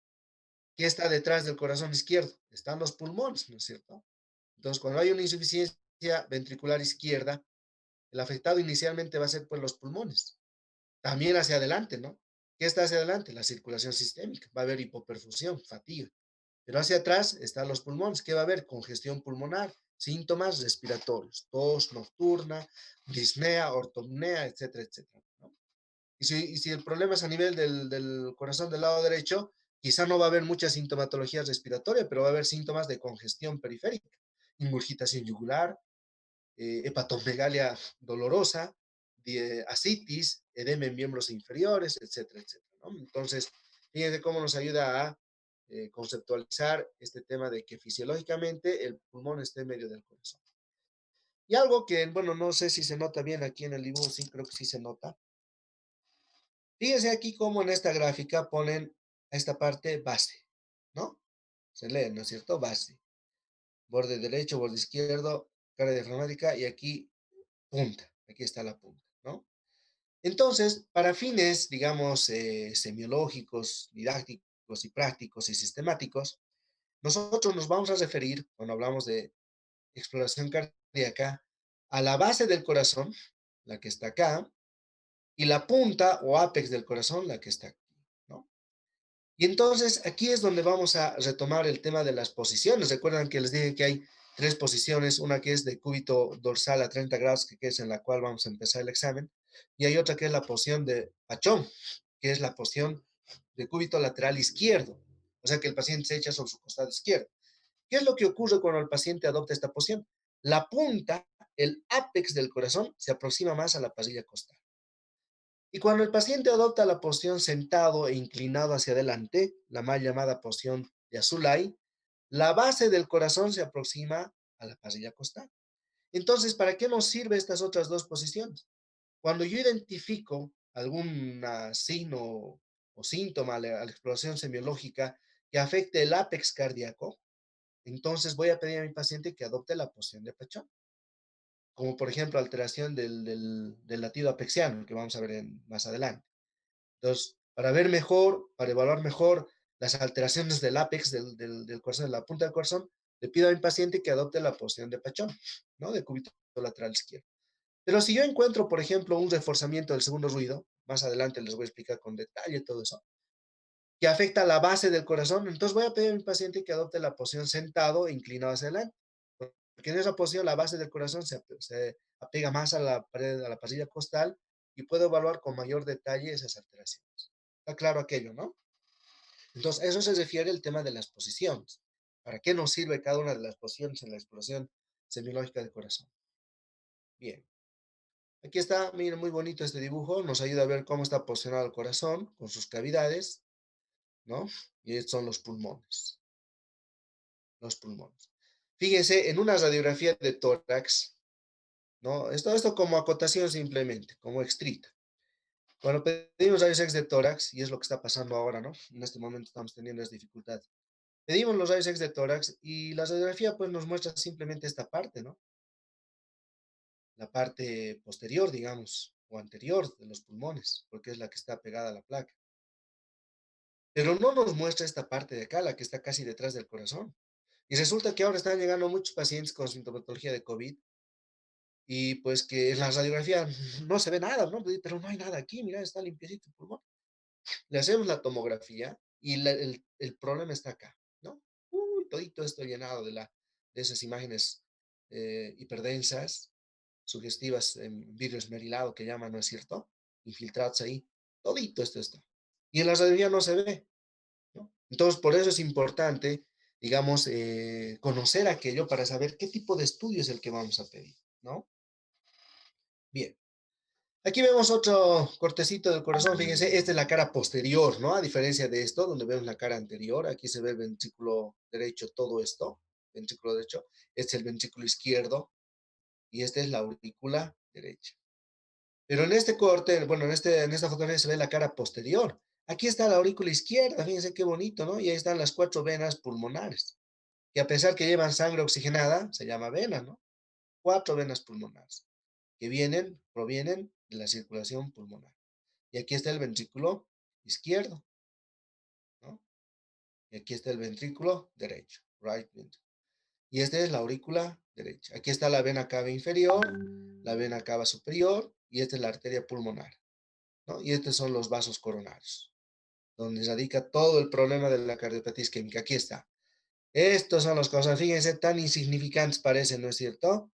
¿qué está detrás del corazón izquierdo? Están los pulmones, ¿no es cierto? Entonces, cuando hay una insuficiencia ventricular izquierda, el afectado inicialmente va a ser pues los pulmones. También hacia adelante, ¿no? ¿Qué está hacia adelante? La circulación sistémica. Va a haber hipoperfusión, fatiga. Pero hacia atrás están los pulmones. ¿Qué va a haber? Congestión pulmonar, síntomas respiratorios, tos nocturna, disnea, ortopnea, etcétera, etcétera, ¿no? Y si el problema es a nivel del corazón del lado derecho, quizá no va a haber mucha sintomatología respiratoria, pero va a haber síntomas de congestión periférica, ingurgitación yugular, hepatomegalia dolorosa, asitis, edema en miembros inferiores, etcétera, etcétera, ¿no? Entonces, fíjense cómo nos ayuda a conceptualizar este tema de que fisiológicamente el pulmón está en medio del corazón. Y algo que, bueno, no sé si se nota bien aquí en el dibujo, sí creo que sí se nota. Fíjense aquí cómo en esta gráfica ponen a esta parte base, ¿no? Se lee, ¿no es cierto? Base. Borde derecho, borde izquierdo, cara diafragmática y aquí punta. Aquí está la punta, ¿no? Entonces, para fines, digamos, semiológicos, didácticos y prácticos y sistemáticos, nosotros nos vamos a referir, cuando hablamos de exploración cardíaca, a la base del corazón, la que está acá, y la punta o apex del corazón, la que está aquí, ¿no? Y entonces aquí es donde vamos a retomar el tema de las posiciones. Recuerdan que les dije que hay tres posiciones, una que es de cúbito dorsal a 30 grados, que es en la cual vamos a empezar el examen, y hay otra que es la posición de pachón, que es la posición de cúbito lateral izquierdo, o sea que el paciente se echa sobre su costado izquierdo. ¿Qué es lo que ocurre cuando el paciente adopta esta posición? La punta, el apex del corazón, se aproxima más a la pasilla costal. Y cuando el paciente adopta la posición sentado e inclinado hacia adelante, la mal llamada posición de Azulay, la base del corazón se aproxima a la pasilla costal. Entonces, ¿para qué nos sirven estas otras dos posiciones? Cuando yo identifico algún signo o síntoma a la exploración semiológica que afecte el ápex cardíaco, entonces voy a pedir a mi paciente que adopte la posición de pachón, como por ejemplo alteración del latido apexiano, que vamos a ver más adelante. Entonces, para ver mejor, para evaluar mejor las alteraciones del ápex del corazón, de la punta del corazón, le pido a mi paciente que adopte la posición de pachón, ¿no? De cúbito lateral izquierdo. Pero si yo encuentro, por ejemplo, un reforzamiento del segundo ruido, más adelante les voy a explicar con detalle todo eso, que afecta a la base del corazón, entonces voy a pedir a mi paciente que adopte la posición sentado e inclinado hacia adelante. Porque en esa posición la base del corazón se apega más a la pared, a la pasilla costal y puedo evaluar con mayor detalle esas alteraciones. Está claro aquello, ¿no? Entonces, eso se refiere al tema de las posiciones. ¿Para qué nos sirve cada una de las posiciones en la exploración semiológica del corazón? Bien. Aquí está, miren, muy bonito este dibujo. Nos ayuda a ver cómo está posicionado el corazón con sus cavidades, ¿no? Y estos son los pulmones. Los pulmones. Fíjense, en una radiografía de tórax, ¿no? Esto como acotación simplemente, como extrita. Cuando pedimos rayos X de tórax, y es lo que está pasando ahora, ¿no? En este momento estamos teniendo esa dificultad. Pedimos los rayos X de tórax y la radiografía pues nos muestra simplemente esta parte, ¿no? La parte posterior, digamos, o anterior de los pulmones, porque es la que está pegada a la placa. Pero no nos muestra esta parte de acá, la que está casi detrás del corazón. Y resulta que ahora están llegando muchos pacientes con sintomatología de COVID y pues que en la radiografía no se ve nada, ¿no? Pero no hay nada aquí, mira, está limpiecito el pulmón. Le hacemos la tomografía y el problema está acá, ¿no? Todito esto llenado de esas imágenes hiperdensas, sugestivas en vidrio esmerilado que llaman, ¿no es cierto? Infiltrados ahí. Todito esto está. Y en la radiografía no se ve, ¿no? Entonces, por eso es importante, digamos, conocer aquello para saber qué tipo de estudio es el que vamos a pedir, ¿no? Bien. Aquí vemos otro cortecito del corazón, fíjense, esta es la cara posterior, ¿no? A diferencia de esto, donde vemos la cara anterior, aquí se ve el ventrículo derecho, todo esto, ventrículo derecho, este es el ventrículo izquierdo y esta es la aurícula derecha. Pero en este corte, bueno, en esta fotografía se ve la cara posterior. Aquí está la aurícula izquierda, fíjense qué bonito, ¿no? Y ahí están las 4 venas pulmonares, que a pesar que llevan sangre oxigenada, se llama vena, ¿no? 4 venas pulmonares, que provienen de la circulación pulmonar. Y aquí está el ventrículo izquierdo, ¿no? Y aquí está el ventrículo derecho, right ventricle. Y esta es la aurícula derecha. Aquí está la vena cava inferior, la vena cava superior, y esta es la arteria pulmonar, ¿no? Y estos son los vasos coronarios, donde radica todo el problema de la cardiopatía isquémica. Aquí está. Estos son los cosas, fíjense, tan insignificantes parecen, ¿no es cierto?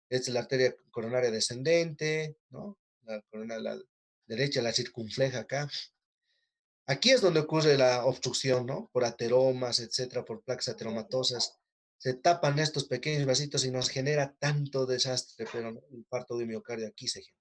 Esta es la arteria coronaria descendente, ¿no? La coronaria la derecha, la circunfleja acá. Aquí es donde ocurre la obstrucción, ¿no? Por ateromas, etcétera, por placas ateromatosas. Se tapan estos pequeños vasitos y nos genera tanto desastre, pero el infarto de miocardio aquí se genera.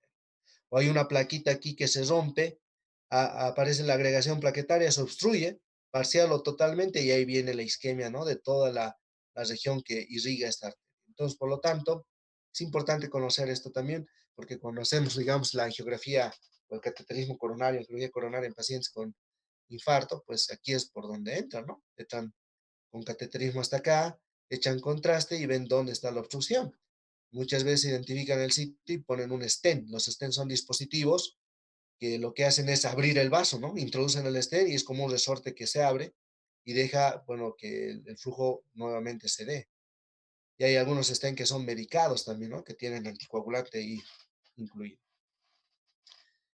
O hay una plaquita aquí que se rompe, aparece la agregación plaquetaria, se obstruye parcial o totalmente y ahí viene la isquemia, ¿no? De toda la región que irriga esta arteria. Entonces, por lo tanto, es importante conocer esto también, porque cuando hacemos, digamos, la angiografía o el cateterismo coronario, angiografía coronaria en pacientes con infarto, pues aquí es por donde entran, ¿no? Entran con cateterismo hasta acá, echan contraste y ven dónde está la obstrucción. Muchas veces identifican el sitio y ponen un stent. Los stents son dispositivos que lo que hacen es abrir el vaso, ¿no? Introducen el stent y es como un resorte que se abre y deja, bueno, que el flujo nuevamente se dé. Y hay algunos stents que son medicados también, ¿no? Que tienen anticoagulante ahí incluido.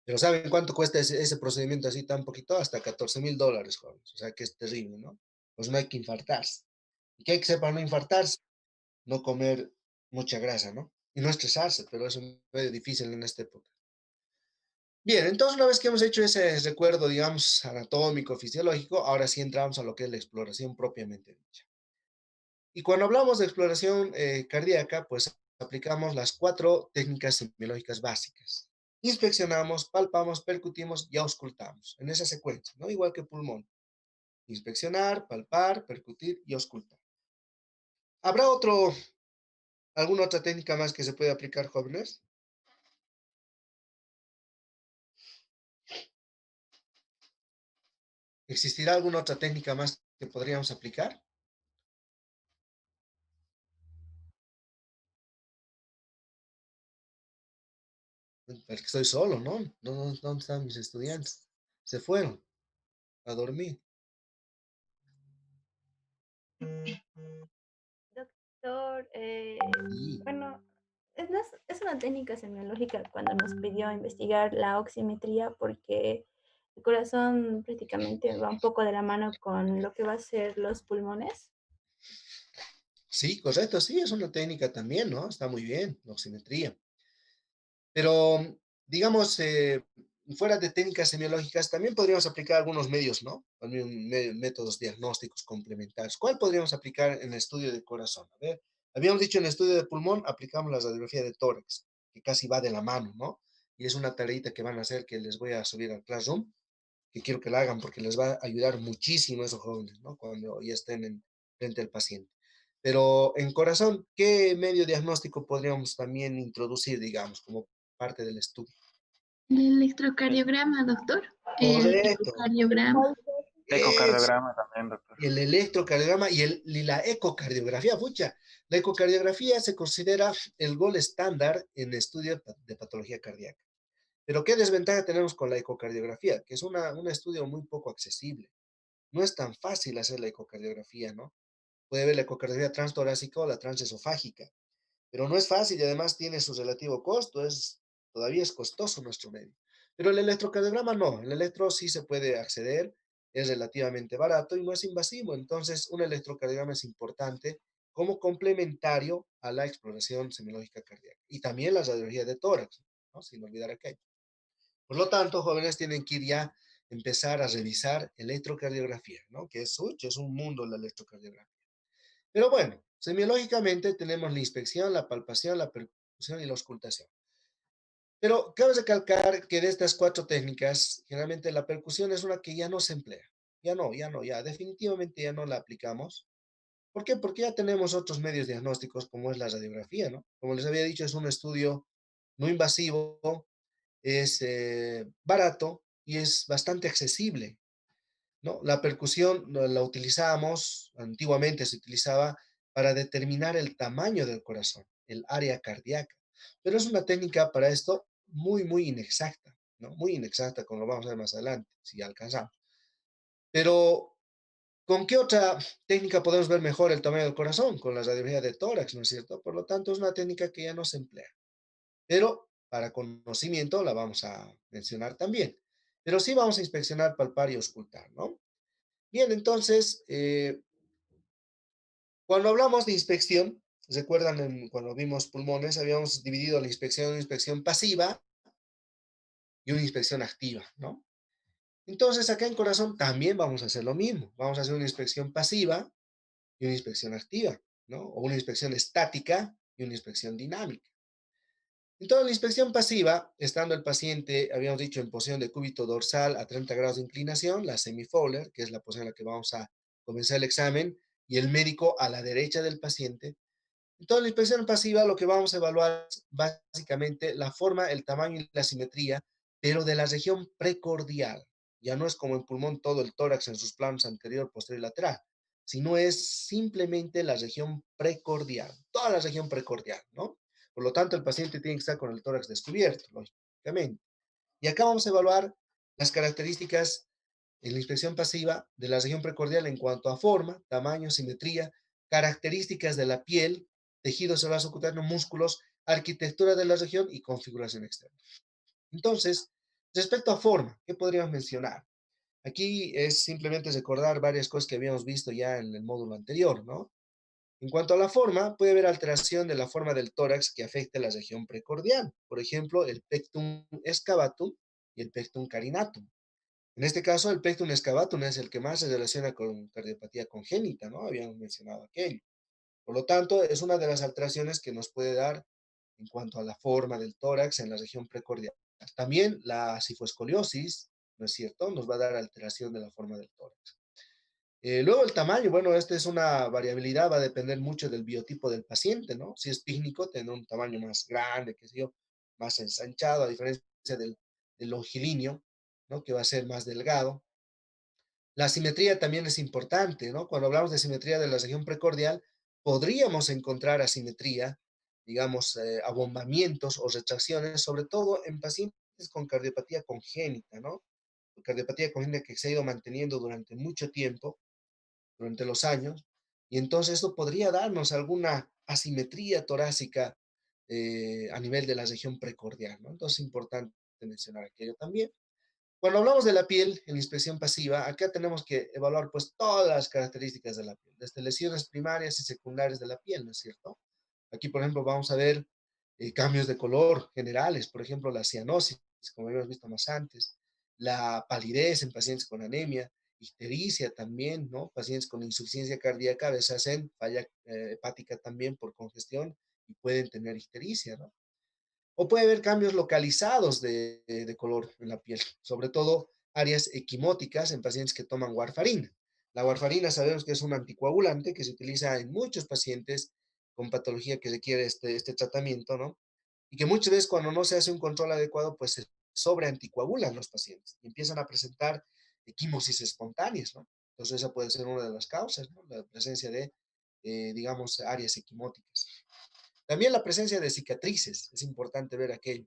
Pero ¿saben cuánto cuesta ese procedimiento así tan poquito? Hasta $14,000, jóvenes. O sea que es terrible, ¿no? Pues no hay que infartarse. ¿Y qué hay que hacer para no infartarse? No comer mucha grasa, ¿no? Y no estresarse, pero eso es medio difícil en esta época. Bien, entonces una vez que hemos hecho ese recuerdo, digamos, anatómico, fisiológico, ahora sí entramos a lo que es la exploración propiamente dicha. Y cuando hablamos de exploración cardíaca, pues aplicamos las 4 técnicas semiológicas básicas. Inspeccionamos, palpamos, percutimos y auscultamos, en esa secuencia, ¿no? Igual que pulmón. Inspeccionar, palpar, percutir y auscultar. ¿Habrá alguna otra técnica más que se puede aplicar, jóvenes? ¿Existirá alguna otra técnica más que podríamos aplicar? Porque estoy solo, ¿no? ¿Dónde están mis estudiantes? Se fueron a dormir. Doctor, Sí, bueno, es una técnica semiológica cuando nos pidió investigar la oximetría porque el corazón prácticamente va un poco de la mano con lo que va a ser los pulmones. sí, correcto, sí, es una técnica también, ¿no? Está muy bien, la oximetría. Pero, digamos, fuera de técnicas semiológicas, también podríamos aplicar algunos medios, ¿no? También métodos diagnósticos complementarios. ¿Cuál podríamos aplicar en el estudio de corazón? A ver, habíamos dicho en el estudio de pulmón, aplicamos la radiografía de tórax, que casi va de la mano, ¿no? Y es una tareita que van a hacer que les voy a subir al Classroom, que quiero que la hagan porque les va a ayudar muchísimo a esos jóvenes, ¿no? Cuando ya estén frente al paciente. Pero en corazón, ¿qué medio diagnóstico podríamos también introducir, digamos, como parte del estudio? El electrocardiograma, doctor. El Correcto. ecocardiograma. Eso. Ecocardiograma también, doctor. El electrocardiograma y la ecocardiografía. Pucha, la ecocardiografía se considera el gold estándar en estudio de patología cardíaca. Pero ¿qué desventaja tenemos con la ecocardiografía? Que es un estudio muy poco accesible. No es tan fácil hacer la ecocardiografía, ¿no? Puede ver la ecocardiografía transtorácica o la transesofágica, pero no es fácil y además tiene su relativo costo, todavía es costoso nuestro medio. Pero el electrocardiograma no, el electro sí se puede acceder, es relativamente barato y no es invasivo, entonces un electrocardiograma es importante como complementario a la exploración semiológica cardíaca y también la radiología de tórax, ¿no? Sin olvidar aquello. Por lo tanto, jóvenes tienen que ir ya empezar a revisar electrocardiografía, ¿no? Que es un mundo la electrocardiografía. Pero bueno, semiológicamente tenemos la inspección, la palpación, la percusión y la auscultación. Pero cabe recalcar que de estas cuatro técnicas, generalmente la percusión es una que ya no se emplea. Ya definitivamente ya no la aplicamos. ¿Por qué? Porque ya tenemos otros medios diagnósticos como es la radiografía, ¿no? Como les había dicho, es un estudio no invasivo, es barato y es bastante accesible, ¿no? La percusión la utilizábamos, antiguamente se utilizaba para determinar el tamaño del corazón, el área cardíaca, pero es una técnica para esto muy inexacta, ¿no? Muy inexacta, como lo vamos a ver más adelante, si alcanzamos. Pero, ¿con qué otra técnica podemos ver mejor el tamaño del corazón? Con la radiografía de tórax, ¿no es cierto? Por lo tanto, es una técnica que ya no se emplea, pero para conocimiento la vamos a mencionar también. Pero sí vamos a inspeccionar, palpar y auscultar, ¿no? Bien, entonces, cuando hablamos de inspección, recuerdan cuando vimos pulmones, habíamos dividido la inspección en una inspección pasiva y una inspección activa, ¿no? Entonces, acá en corazón también vamos a hacer lo mismo. Vamos a hacer una inspección pasiva y una inspección activa, ¿no? O una inspección estática y una inspección dinámica. Entonces, la inspección pasiva, estando el paciente, habíamos dicho, en posición de cúbito dorsal a 30 grados de inclinación, la semi-Fowler, que es la posición en la que vamos a comenzar el examen, y el médico a la derecha del paciente. Entonces, la inspección pasiva lo que vamos a evaluar es básicamente la forma, el tamaño y la simetría, pero de la región precordial. Ya no es como en pulmón todo el tórax en sus planos anterior, posterior y lateral, sino es simplemente la región precordial, toda la región precordial, ¿no? Por lo tanto, el paciente tiene que estar con el tórax descubierto, lógicamente. Y acá vamos a evaluar las características en la inspección pasiva de la región precordial en cuanto a forma, tamaño, simetría, características de la piel, tejido celular subcutáneo, músculos, arquitectura de la región y configuración externa. Entonces, respecto a forma, ¿qué podríamos mencionar? Aquí es simplemente recordar varias cosas que habíamos visto ya en el módulo anterior, ¿no? En cuanto a la forma, puede haber alteración de la forma del tórax que afecte la región precordial. Por ejemplo, el pectum excavatum y el pectum carinatum. En este caso, el pectum excavatum es el que más se relaciona con cardiopatía congénita, ¿no? Habíamos mencionado aquello. Por lo tanto, es una de las alteraciones que nos puede dar en cuanto a la forma del tórax en la región precordial. También la cifoescoliosis, ¿no es cierto? Nos va a dar alteración de la forma del tórax. Luego el tamaño, bueno, esta es una variabilidad, va a depender mucho del biotipo del paciente, ¿no? Si es pícnico, tendrá un tamaño más grande, qué sé yo, más ensanchado, a diferencia del longilíneo, ¿no? Que va a ser más delgado. La simetría también es importante, ¿no? Cuando hablamos de simetría de la región precordial, podríamos encontrar asimetría, digamos, abombamientos o retracciones, sobre todo en pacientes con cardiopatía congénita, ¿no? Cardiopatía congénita que se ha ido manteniendo durante mucho tiempo, durante los años, y entonces esto podría darnos alguna asimetría torácica a nivel de la región precordial, ¿no? Entonces es importante mencionar aquello también. Cuando hablamos de la piel en la inspección pasiva, acá tenemos que evaluar pues todas las características de la piel, desde lesiones primarias y secundarias de la piel, ¿no es cierto? Aquí, por ejemplo, vamos a ver cambios de color generales, por ejemplo, la cianosis, como habíamos visto más antes, la palidez en pacientes con anemia, ictericia también, ¿no? Pacientes con insuficiencia cardíaca a veces hacen falla hepática también por congestión y pueden tener ictericia, ¿no? O puede haber cambios localizados de color en la piel, sobre todo áreas equimóticas en pacientes que toman warfarina. La warfarina sabemos que es un anticoagulante que se utiliza en muchos pacientes con patología que requiere este tratamiento, ¿no? Y que muchas veces cuando no se hace un control adecuado, pues se sobreanticoagulan los pacientes y empiezan a presentar equimosis espontáneas, ¿no? Entonces esa puede ser una de las causas, ¿no? La presencia de, digamos, áreas equimóticas. También la presencia de cicatrices, es importante ver aquello.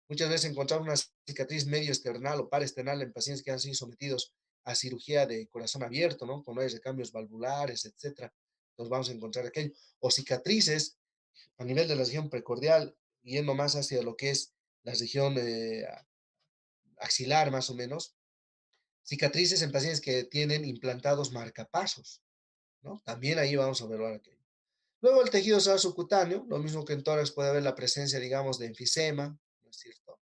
Muchas veces encontramos una cicatriz medio external o paraesternal en pacientes que han sido sometidos a cirugía de corazón abierto, ¿no? Con áreas de cambios valvulares, etcétera. Nos vamos a encontrar aquello. O cicatrices a nivel de la región precordial, yendo más hacia lo que es la región axilar, más o menos. Cicatrices en pacientes que tienen implantados marcapasos, ¿no? También ahí vamos a evaluar aquello. Luego el tejido subcutáneo, lo mismo que en tórax puede haber la presencia, digamos, de enfisema, ¿no es cierto?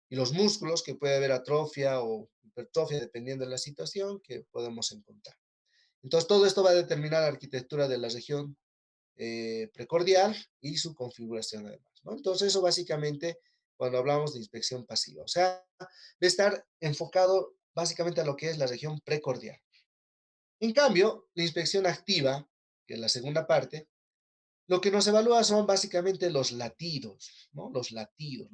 Y los músculos, que puede haber atrofia o hipertrofia, dependiendo de la situación que podemos encontrar. Entonces, todo esto va a determinar la arquitectura de la región precordial y su configuración además, ¿no? Entonces, eso básicamente cuando hablamos de inspección pasiva. O sea, de estar enfocado básicamente a lo que es la región precordial. En cambio, la inspección activa, que es la segunda parte, lo que nos evalúa son básicamente los latidos, ¿no? Los latidos.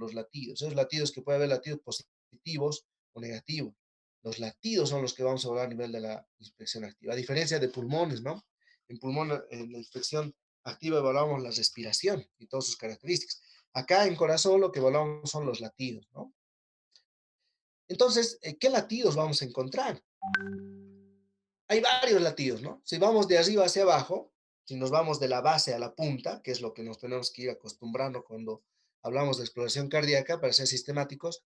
Esos latidos que puede haber latidos positivos o negativos. Los latidos son los que vamos a evaluar a nivel de la inspección activa. A diferencia de pulmones, ¿no? En pulmón, en la inspección activa evaluamos la respiración y todas sus características. Acá en corazón lo que evaluamos son los latidos, ¿no? Entonces, ¿qué latidos vamos a encontrar? Hay varios latidos, ¿no? Si vamos de arriba hacia abajo, si nos vamos de la base a la punta, que es lo que nos tenemos que ir acostumbrando cuando hablamos de exploración cardíaca para ser sistemáticos,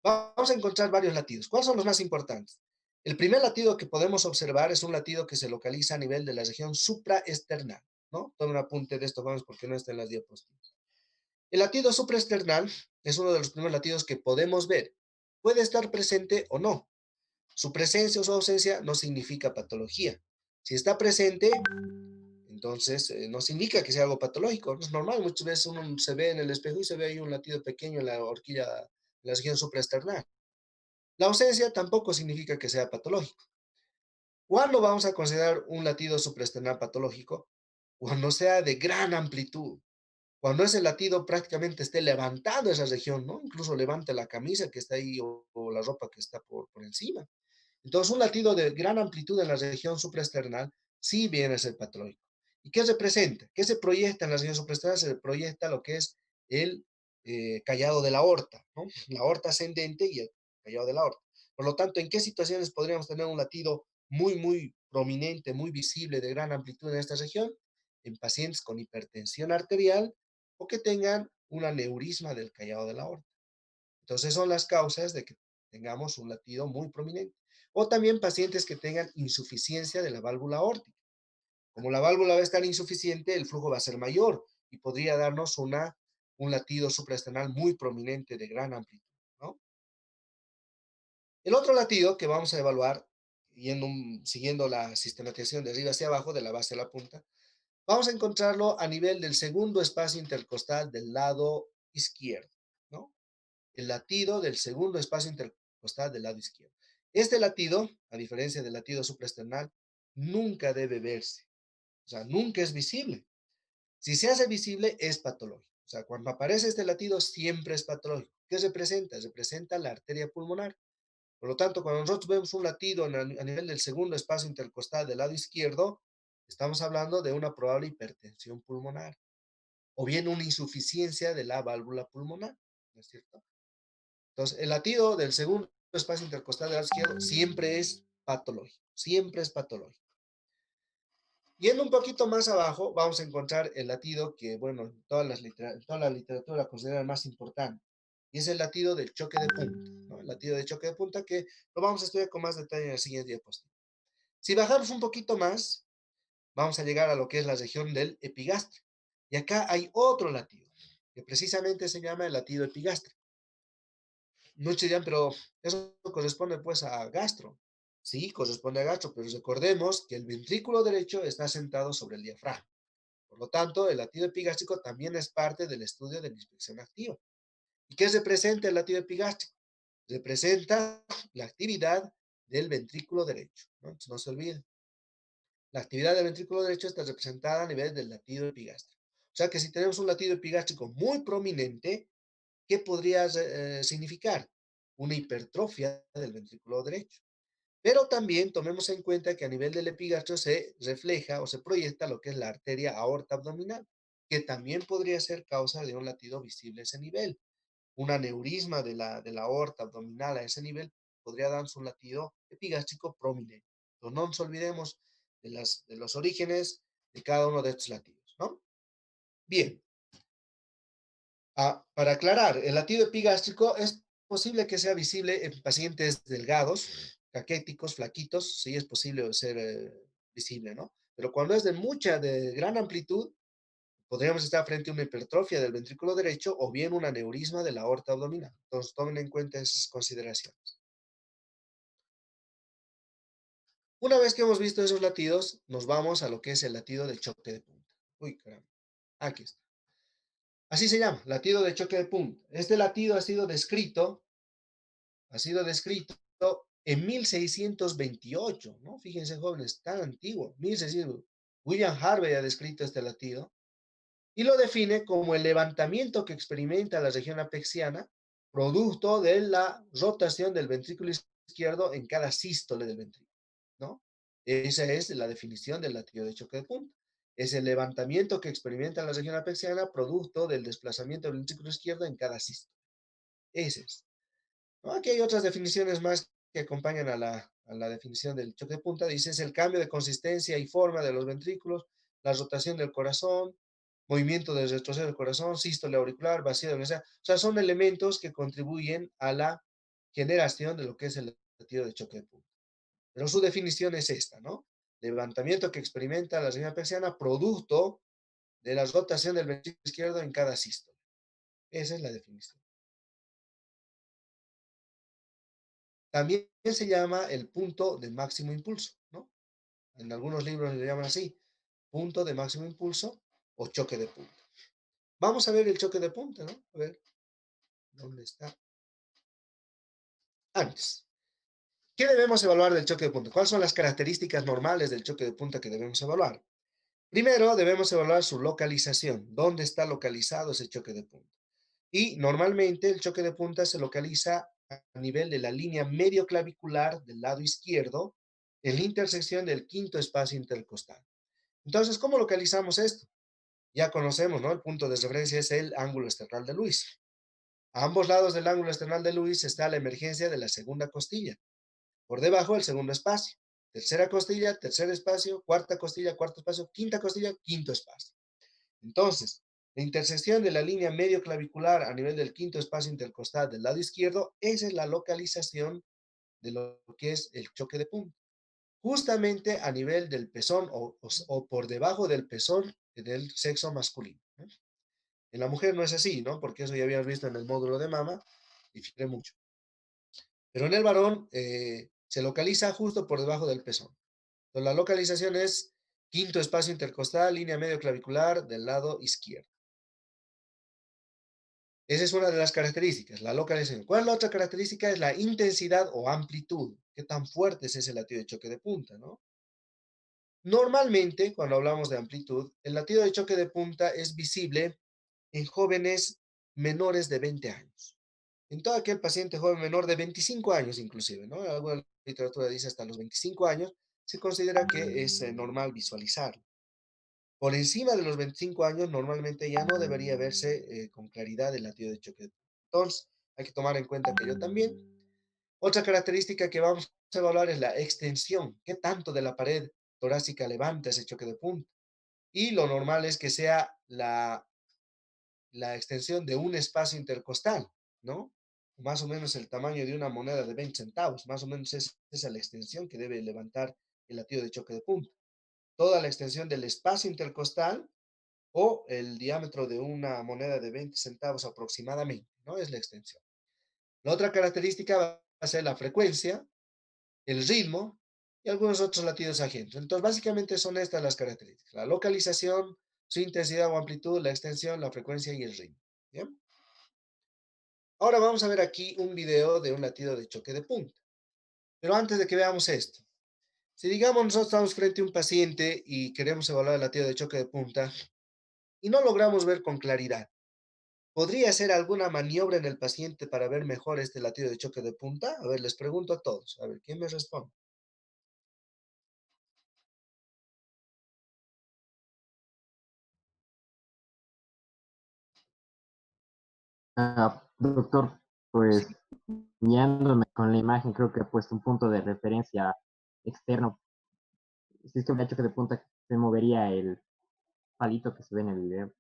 vamos a encontrar varios latidos. ¿Cuáles son los más importantes? El primer latido que podemos observar es un latido que se localiza a nivel de la región supraesternal, ¿no? Tomen un apunte de esto, vamos, porque no está en las diapositivas. El latido supraesternal es uno de los primeros latidos que podemos ver. Puede estar presente o no. Su presencia o su ausencia no significa patología. Si está presente, entonces no significa que sea algo patológico. Es normal, muchas veces uno se ve en el espejo y se ve ahí un latido pequeño en la horquilla, en la región supraesternal. La ausencia tampoco significa que sea patológico. ¿Cuándo vamos a considerar un latido supraesternal patológico? Cuando sea de gran amplitud. Cuando ese latido prácticamente esté levantando esa región, ¿no? Incluso levante la camisa que está ahí o la ropa que está por encima. Entonces, un latido de gran amplitud en la región supraesternal sí viene a ser patológico. ¿Y qué representa? ¿Qué se proyecta en la región supraesternal? Se proyecta lo que es el callado de la aorta, ¿no? La aorta ascendente y el callado de la aorta. Por lo tanto, ¿en qué situaciones podríamos tener un latido muy prominente, muy visible, de gran amplitud en esta región? En pacientes con hipertensión arterial o que tengan un aneurisma del callado de la aorta. Entonces, son las causas de que tengamos un latido muy prominente. O también pacientes que tengan insuficiencia de la válvula aórtica. Como la válvula va a estar insuficiente, el flujo va a ser mayor y podría darnos un latido supraesternal muy prominente de gran amplitud, ¿no? El otro latido que vamos a evaluar, siguiendo la sistematización de arriba hacia abajo, de la base a la punta, vamos a encontrarlo a nivel del segundo espacio intercostal del lado izquierdo, ¿no? El latido del segundo espacio intercostal del lado izquierdo. Este latido, a diferencia del latido supraesternal, nunca debe verse. O sea, nunca es visible. Si se hace visible, es patológico. O sea, cuando aparece este latido, siempre es patológico. ¿Qué representa? Representa la arteria pulmonar. Por lo tanto, cuando nosotros vemos un latido a nivel del segundo espacio intercostal del lado izquierdo, estamos hablando de una probable hipertensión pulmonar o bien una insuficiencia de la válvula pulmonar, ¿no es cierto? Entonces, el latido del segundo espacio intercostal del lado izquierdo siempre es patológico, siempre es patológico. Yendo un poquito más abajo, vamos a encontrar el latido que, bueno, en toda la literatura considera el más importante, y es el latido del choque de punta, ¿no? El latido de choque de punta que lo vamos a estudiar con más detalle en el siguiente diapositiva. Si bajamos un poquito más, vamos a llegar a lo que es la región del epigástrico. Y acá hay otro latido, que precisamente se llama el latido epigástrico. Muchos dirán, pero eso corresponde pues a gastro. Sí, corresponde a gastro, pero recordemos que el ventrículo derecho está sentado sobre el diafragma. Por lo tanto, el latido epigástrico también es parte del estudio de la inspección activa. ¿Y qué representa el latido epigástrico? Representa la actividad del ventrículo derecho, ¿no? Entonces, no se olviden. La actividad del ventrículo derecho está representada a nivel del latido epigástrico. O sea que si tenemos un latido epigástrico muy prominente, ¿qué podría significar? una hipertrofia del ventrículo derecho. Pero también tomemos en cuenta que a nivel del epigastrio se refleja o se proyecta lo que es la arteria aorta abdominal, que también podría ser causa de un latido visible a ese nivel. Un aneurisma de la aorta abdominal a ese nivel podría darnos un latido epigástrico prominente. Entonces, no nos olvidemos de los orígenes de cada uno de estos latidos, ¿no? Bien, para aclarar, el latido epigástrico es posible que sea visible en pacientes delgados, caquéticos, flaquitos, sí es posible ser visible, ¿no? Pero cuando es de gran amplitud, podríamos estar frente a una hipertrofia del ventrículo derecho o bien un aneurisma de la aorta abdominal. Entonces, tomen en cuenta esas consideraciones. Una vez que hemos visto esos latidos, nos vamos a lo que es el latido de choque de punta. Uy, caramba. Aquí está. Así se llama, latido de choque de punta. Este latido ha sido descrito en 1628, ¿no? Fíjense, jóvenes, tan antiguo, 1600. William Harvey ha descrito este latido y lo define como el levantamiento que experimenta la región apexiana, producto de la rotación del ventrículo izquierdo en cada sístole del ventrículo, ¿no? Esa es la definición del latido de choque de punta. Es el levantamiento que experimenta la región apexiana, producto del desplazamiento del ventrículo izquierdo en cada sístole. Ese es. ¿No? Aquí hay otras definiciones más que acompañan a la definición del choque de punta. Dice, es el cambio de consistencia y forma de los ventrículos, la rotación del corazón, movimiento del retroceso del corazón, sístole auricular, vacío de universidad. O sea, son elementos que contribuyen a la generación de lo que es el latido de choque de punta. Pero su definición es esta, ¿no? Levantamiento que experimenta la región persiana producto de la rotación del ventrículo izquierdo en cada sístole. Esa es la definición. También se llama el punto de máximo impulso, ¿no? En algunos libros le llaman así, punto de máximo impulso o choque de punta. Vamos a ver el choque de punta, ¿no? A ver, ¿dónde está? Antes. ¿Qué debemos evaluar del choque de punta? ¿Cuáles son las características normales del choque de punta que debemos evaluar? Primero, debemos evaluar su localización. ¿Dónde está localizado ese choque de punta? Y normalmente el choque de punta se localiza a nivel de la línea medio clavicular del lado izquierdo, en la intersección del quinto espacio intercostal. Entonces, ¿cómo localizamos esto? Ya conocemos, ¿no? El punto de referencia es el ángulo esternal de Lewis. A ambos lados del ángulo esternal de Lewis está la emergencia de la segunda costilla. Por debajo el segundo espacio. Tercera costilla, tercer espacio, cuarta costilla, cuarto espacio, quinta costilla, quinto espacio. Entonces, la intersección de la línea medio clavicular a nivel del quinto espacio intercostal del lado izquierdo, esa es la localización de lo que es el choque de punta. Justamente a nivel del pezón o por debajo del pezón del sexo masculino, ¿no? En la mujer no es así, ¿no? Porque eso ya habíamos visto en el módulo de mama, difiere mucho. Pero en el varón se localiza justo por debajo del pezón. Entonces, la localización es quinto espacio intercostal, línea medio clavicular del lado izquierdo. Esa es una de las características, la localización. ¿Cuál es la otra característica? Es la intensidad o amplitud. ¿Qué tan fuerte es ese latido de choque de punta, no? Normalmente, cuando hablamos de amplitud, el latido de choque de punta es visible en jóvenes menores de 20 años. En todo aquel paciente joven menor de 25 años inclusive, ¿no? Alguna literatura dice hasta los 25 años, se considera que es normal visualizarlo. Por encima de los 25 años, normalmente ya no debería verse con claridad el latido de choque. Entonces, hay que tomar en cuenta que yo también. Otra característica que vamos a evaluar es la extensión. ¿Qué tanto de la pared torácica levanta ese choque de punta? Y lo normal es que sea la extensión de un espacio intercostal, ¿no? Más o menos el tamaño de una moneda de 20 centavos. Más o menos esa es la extensión que debe levantar el latido de choque de punta. Toda la extensión del espacio intercostal o el diámetro de una moneda de 20 centavos aproximadamente, ¿no? Es la extensión. La otra característica va a ser la frecuencia, el ritmo y algunos otros latidos ajenos. Entonces, básicamente son estas las características: la localización, su intensidad o amplitud, la extensión, la frecuencia y el ritmo. ¿Bien? Ahora vamos a ver aquí un video de un latido de choque de punta. Pero antes de que veamos esto, si digamos nosotros estamos frente a un paciente y queremos evaluar el latido de choque de punta y no logramos ver con claridad, ¿Podría hacer alguna maniobra en el paciente para ver mejor este latido de choque de punta? A ver, les pregunto a todos. A ver, ¿quién me responde? Doctor, Sí. pues guiándome con la imagen, creo que ha puesto un punto de referencia externo. Si esto hubiera choque de punta, se movería el palito que se ve en el video.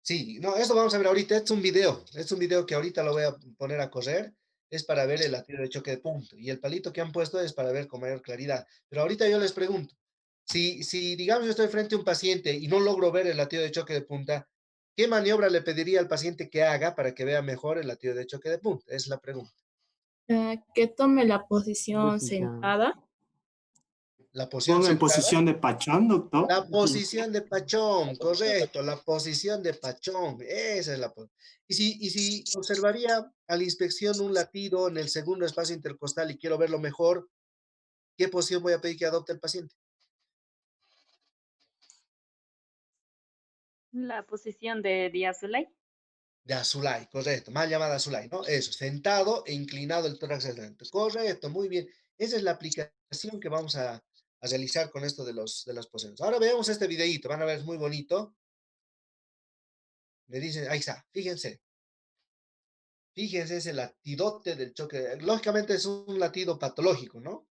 Sí, no, eso vamos a ver ahorita. Es un video. Es un video que ahorita lo voy a poner a correr. Es para ver el latido de choque de punta. Y el palito que han puesto es para ver con mayor claridad. Pero ahorita yo les pregunto, si digamos yo estoy frente a un paciente y no logro ver el latido de choque de punta, ¿qué maniobra le pediría al paciente que haga para que vea mejor el latido de choque de punta? Es la pregunta. Que tome la posición Posición. sentada. La posición Ponga en sentada. posición de pachón, doctor. La posición de Pachón, correcto, la posición de Pachón, esa es la posición. Y si observaría a la inspección un latido en el segundo espacio intercostal y quiero verlo mejor, ¿qué posición voy a pedir que adopte el paciente? La posición de Diazulay. De Azulay, correcto, mal llamada Azulay, ¿no? Eso, sentado e inclinado el tórax hacia adelante. Correcto, muy bien. Esa es la aplicación que vamos a realizar con esto de las posiciones. Ahora veamos este videíto, van a ver, es muy bonito. Me dicen, ahí está, fíjense. Fíjense ese latidote del choque. Lógicamente es un latido patológico, ¿no?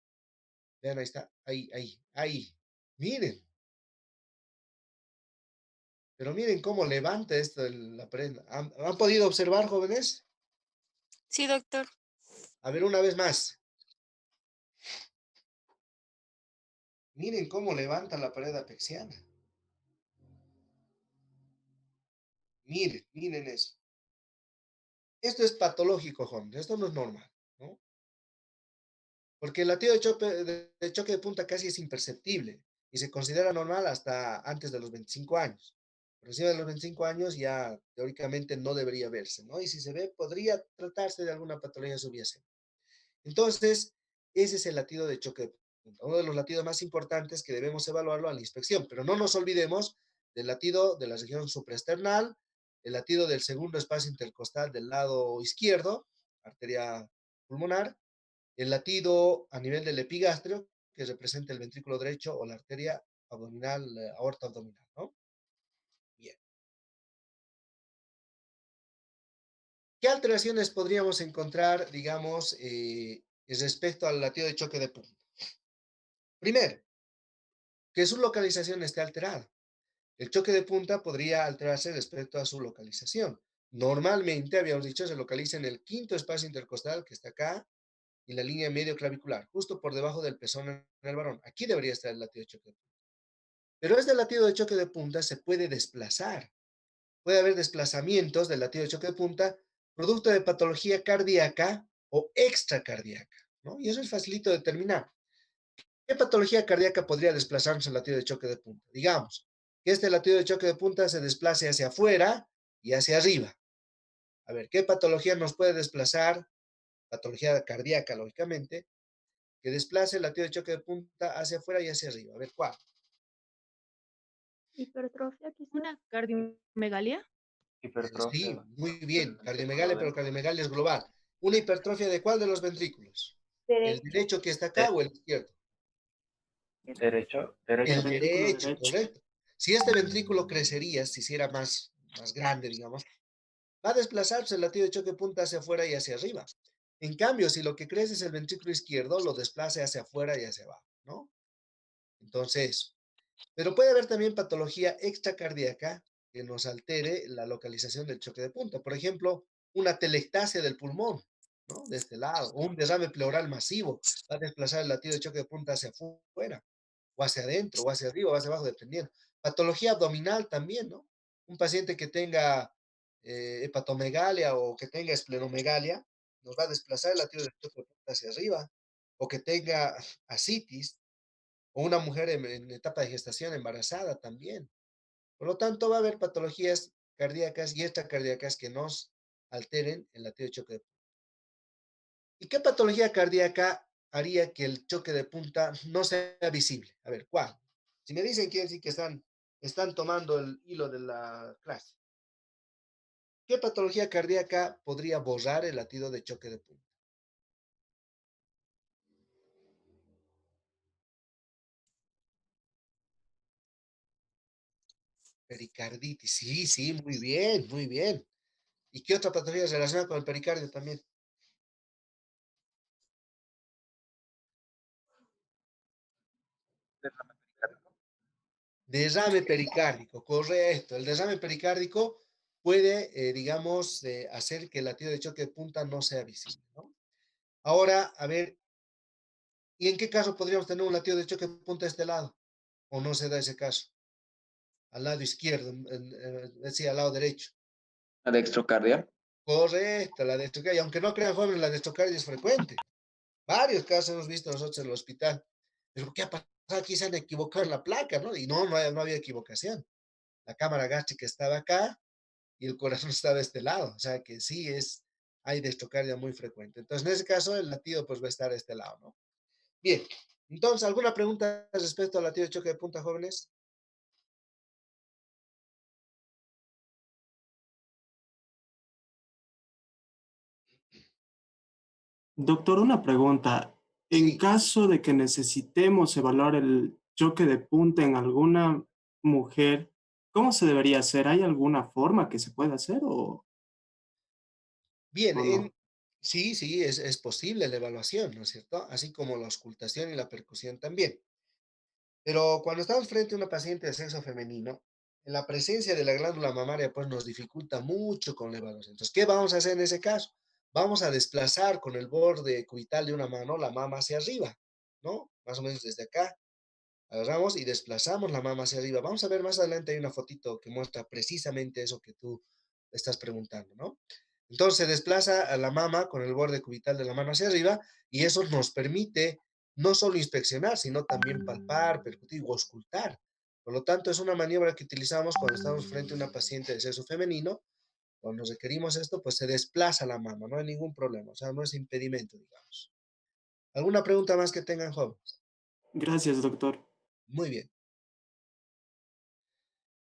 Vean, ahí está. Ahí. Miren. Pero miren cómo levanta esto la prenda. ¿Han podido observar, jóvenes? Sí, doctor. A ver, una vez más. Miren cómo levanta la pared apexiana. Miren eso. Esto es patológico, jóvenes. Esto no es normal, ¿no? Porque el latido de choque de punta casi es imperceptible y se considera normal hasta antes de los 25 años. Por encima de los 25 años ya teóricamente no debería verse, ¿no? Y si se ve, podría tratarse de alguna patología subyacente. Entonces, ese es el latido de choque de punta, uno de los latidos más importantes que debemos evaluarlo a la inspección, pero no nos olvidemos del latido de la región supraesternal, el latido del segundo espacio intercostal del lado izquierdo, arteria pulmonar, el latido a nivel del epigastrio, que representa el ventrículo derecho o la arteria abdominal, aorta abdominal, ¿no? Bien. ¿Qué alteraciones podríamos encontrar, digamos, respecto al latido de choque de punta? Primero, que su localización esté alterada. El choque de punta podría alterarse respecto a su localización. Normalmente, habíamos dicho, se localiza en el quinto espacio intercostal, que está acá, y la línea medio clavicular, justo por debajo del pezón en el varón. Aquí debería estar el latido de choque de punta. Pero este latido de choque de punta se puede desplazar. Puede haber desplazamientos del latido de choque de punta producto de patología cardíaca o extracardíaca, ¿no? Y eso es facilito de determinar. ¿Qué patología cardíaca podría desplazarse el latido de choque de punta? Digamos que este latido de choque de punta se desplace hacia afuera y hacia arriba. A ver, ¿qué patología nos puede desplazar? Patología cardíaca, lógicamente, que desplace el latido de choque de punta hacia afuera y hacia arriba. A ver, ¿cuál? Hipertrofia, quizás. Una cardiomegalia. Hipertrofia, Sí, doctor. muy bien. Cardiomegalia, pero Ventricular cardiomegalia es global. ¿Una hipertrofia de cuál de los ventrículos? ¿El Derecho. derecho que está acá de- o el izquierdo? derecho El Ventrículo derecho, derecho. correcto. Si este ventrículo crecería, si hiciera más grande, digamos, va a desplazarse el latido de choque de punta hacia afuera y hacia arriba. En cambio, si lo que crece es el ventrículo izquierdo, lo desplace hacia afuera y hacia abajo, ¿no? Entonces, pero puede haber también patología extracardíaca que nos altere la localización del choque de punta. Por ejemplo, una telectasia del pulmón, ¿no? De este lado, o un derrame pleural masivo va a desplazar el latido de choque de punta hacia afuera, o hacia adentro, o hacia arriba, o hacia abajo, dependiendo. Patología abdominal también, ¿no? Un paciente que tenga hepatomegalia o que tenga esplenomegalia nos va a desplazar el latido de choque de punta hacia arriba, o que tenga ascitis, o una mujer en etapa de gestación embarazada también. Por lo tanto, va a haber patologías cardíacas y extracardíacas que nos alteren el latido de choque de punta. ¿Y qué patología cardíaca haría que el choque de punta no sea visible? A ver, ¿cuál? Si me dicen, quiere decir que están tomando el hilo de la clase. ¿Qué patología cardíaca podría borrar el latido de choque de punta? Pericarditis. Sí, sí, muy bien, muy bien. ¿Y qué otra patología es relacionada con el pericardio también? Derrame pericárdico. Derrame pericárdico, correcto. El derrame pericárdico puede, digamos, hacer que el latido de choque de punta no sea visible, ¿no? Ahora, a ver, ¿y en qué caso podríamos tener un latido de choque de punta a este lado? ¿O no se da ese caso? Al lado izquierdo, es decir, al lado derecho. La dextrocardia. Correcto, la dextrocardia. Y aunque no crean jóvenes, la dextrocardia es frecuente. Varios casos hemos visto nosotros en el hospital. Pero ¿qué ha pasado? Aquí se han equivocado en la placa, ¿no? Y no había equivocación. La cámara gástrica estaba acá y el corazón estaba de este lado. O sea que sí hay dextrocardia muy frecuente. Entonces, en ese caso, el latido pues va a estar de este lado, ¿no? Bien. Entonces, ¿alguna pregunta respecto al latido de choque de punta, jóvenes? Doctor, una pregunta. En Sí. caso de que necesitemos evaluar el choque de punta en alguna mujer, ¿cómo se debería hacer? ¿Hay alguna forma que se pueda hacer Bien, o no? sí, sí, es posible la evaluación, ¿no es cierto? Así como la auscultación y la percusión también. Pero cuando estamos frente a una paciente de sexo femenino, la presencia de la glándula mamaria pues nos dificulta mucho con la evaluación. Entonces, ¿qué vamos a hacer en ese caso? Vamos a desplazar con el borde cubital de una mano la mama hacia arriba, ¿no? Más o menos desde acá. Agarramos y desplazamos la mama hacia arriba. Vamos a ver más adelante, hay una fotito que muestra precisamente eso que tú estás preguntando, ¿no? Entonces se desplaza a la mama con el borde cubital de la mano hacia arriba y eso nos permite no solo inspeccionar, sino también palpar, percutir o auscultar. Por lo tanto, es una maniobra que utilizamos cuando estamos frente a una paciente de sexo femenino. Cuando requerimos esto, pues se desplaza la mama, no hay ningún problema, o sea, no es impedimento, digamos. ¿Alguna pregunta más que tengan, jóvenes? Gracias, doctor. Muy bien.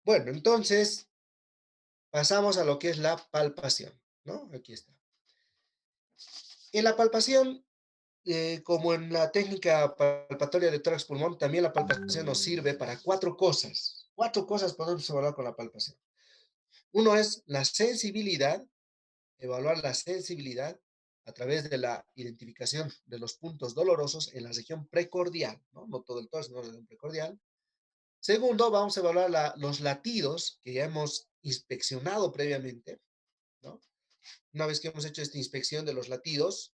Bueno, entonces pasamos a lo que es la palpación, ¿no? Aquí está. En la palpación, como en la técnica palpatoria de tórax pulmón, también la palpación nos sirve para cuatro cosas. Cuatro cosas podemos evaluar con la palpación. Uno es la sensibilidad, evaluar la sensibilidad a través de la identificación de los puntos dolorosos en la región precordial, ¿no? No todo el tórax, sino la región precordial. Segundo, vamos a evaluar los latidos que ya hemos inspeccionado previamente, ¿no? Una vez que hemos hecho esta inspección de los latidos,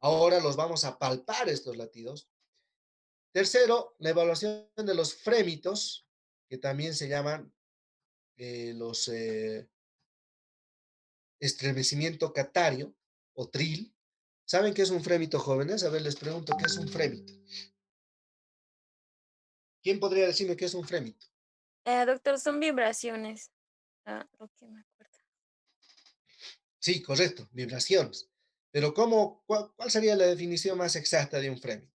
ahora los vamos a palpar estos latidos. Tercero, la evaluación de los frémitos, que también se llaman los estremecimiento catario o tril. ¿Saben qué es un frémito, jóvenes? A ver, les pregunto, ¿qué es un frémito? ¿Quién podría decirme qué es un frémito? Doctor, son vibraciones. Lo que me acuerdo. Sí, correcto, vibraciones. Pero ¿cuál sería la definición más exacta de un frémito?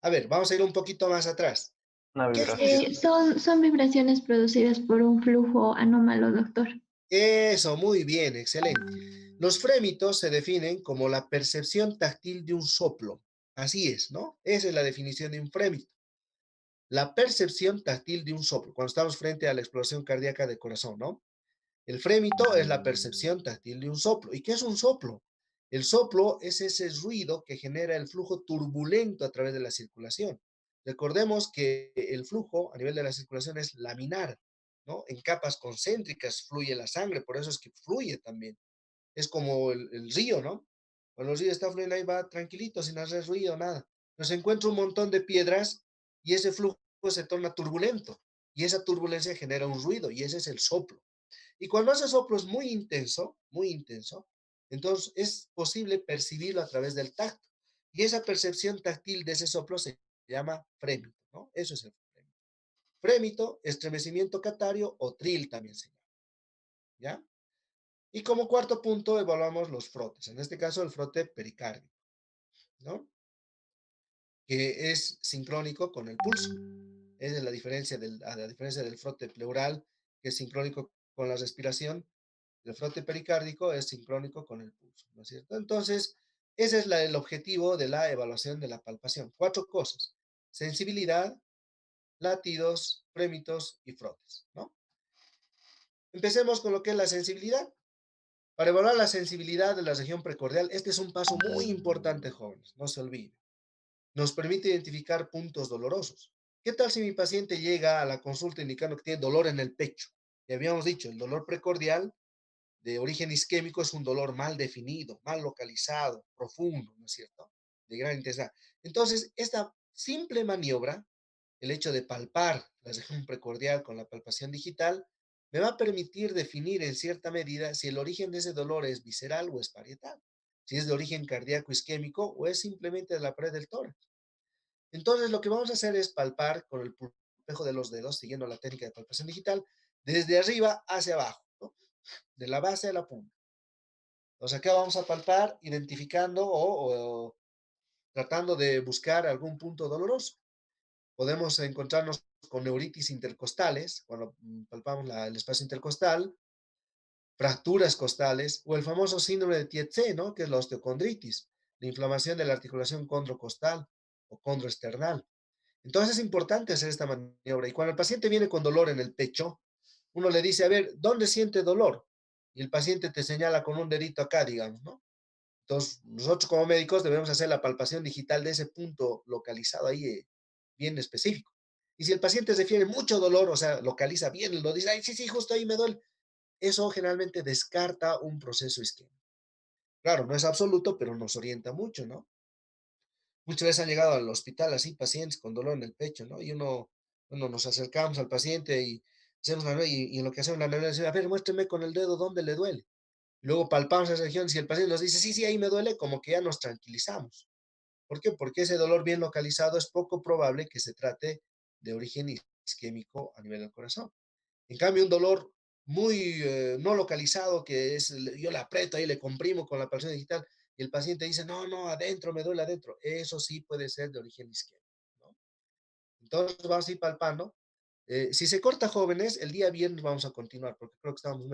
A ver, vamos a ir un poquito más atrás. Una ¿Qué vibración. Son vibraciones producidas por un flujo anómalo, doctor. Eso, muy bien, excelente. Los frémitos se definen como la percepción táctil de un soplo. Así es, ¿no? Esa es la definición de un frémito. La percepción táctil de un soplo, cuando estamos frente a la explosión cardíaca del corazón, ¿no? El frémito es la percepción táctil de un soplo. ¿Y qué es un soplo? El soplo es ese ruido que genera el flujo turbulento a través de la circulación. Recordemos que el flujo a nivel de la circulación es laminar, ¿no? En capas concéntricas fluye la sangre, por eso es que fluye también. Es como el río, ¿no? Cuando el río está fluyendo ahí va tranquilito, sin hacer ruido, nada. Pero se encuentra un montón de piedras y ese flujo se torna turbulento. Y esa turbulencia genera un ruido y ese es el soplo. Y cuando ese soplo es muy intenso, entonces es posible percibirlo a través del tacto. Y esa percepción táctil de ese soplo se llama frémito, ¿no? Eso es el frémito. Frémito, estremecimiento catario o tril también se llama, ¿ya? Y como cuarto punto evaluamos los frotes, en este caso el frote pericárdico, ¿no? Que es sincrónico con el pulso. Esa es la diferencia a la diferencia del frote pleural, que es sincrónico con la respiración, El frote pericárdico es sincrónico con el pulso, ¿no es cierto? Entonces, ese es el objetivo de la evaluación de la palpación. 4 cosas: sensibilidad, latidos, prémitos y frotes, ¿no? Empecemos con lo que es la sensibilidad. Para evaluar la sensibilidad de la región precordial, este es un paso muy importante, jóvenes, no se olviden. Nos permite identificar puntos dolorosos. ¿Qué tal si mi paciente llega a la consulta indicando que tiene dolor en el pecho? Ya habíamos dicho, el dolor precordial de origen isquémico es un dolor mal definido, mal localizado, profundo, ¿no es cierto? De gran intensidad. Entonces, esta simple maniobra, el hecho de palpar la región precordial con la palpación digital, me va a permitir definir en cierta medida si el origen de ese dolor es visceral o es parietal, si es de origen cardíaco isquémico o es simplemente de la pared del tórax. Entonces, lo que vamos a hacer es palpar con el pulpejo de los dedos, siguiendo la técnica de palpación digital, desde arriba hacia abajo, ¿no? De la base a la punta. Entonces, acá vamos a palpar identificando o tratando de buscar algún punto doloroso. Podemos encontrarnos con neuritis intercostales, cuando palpamos el espacio intercostal, fracturas costales o el famoso síndrome de Tietze, ¿no? Que es la osteocondritis, la inflamación de la articulación condrocostal o condroesternal. Entonces es importante hacer esta maniobra. Y cuando el paciente viene con dolor en el pecho, uno le dice, a ver, ¿dónde siente dolor? Y el paciente te señala con un dedito acá, digamos, ¿no? Entonces, nosotros como médicos debemos hacer la palpación digital de ese punto localizado ahí, bien específico. Y si el paciente refiere mucho dolor, o sea, localiza bien, lo dice, ay, sí, sí, justo ahí me duele. Eso generalmente descarta un proceso isquémico. Claro, no es absoluto, pero nos orienta mucho, ¿no? Muchas veces han llegado al hospital así pacientes con dolor en el pecho, ¿no? Y uno nos acercamos al paciente y hacemos y en lo que hacemos la analítica, dice, a ver, muéstreme con el dedo dónde le duele. Luego palpamos esa región, si el paciente nos dice, sí, sí, ahí me duele, como que ya nos tranquilizamos. ¿Por qué? Porque ese dolor bien localizado es poco probable que se trate de origen isquémico a nivel del corazón. En cambio, un dolor muy no localizado, que es, yo le aprieto ahí, le comprimo con la palpación digital, y el paciente dice, no, no, adentro, me duele adentro. Eso sí puede ser de origen isquémico, ¿no? Entonces vamos a ir palpando. Si se corta jóvenes, el día viernes vamos a continuar, porque creo que estamos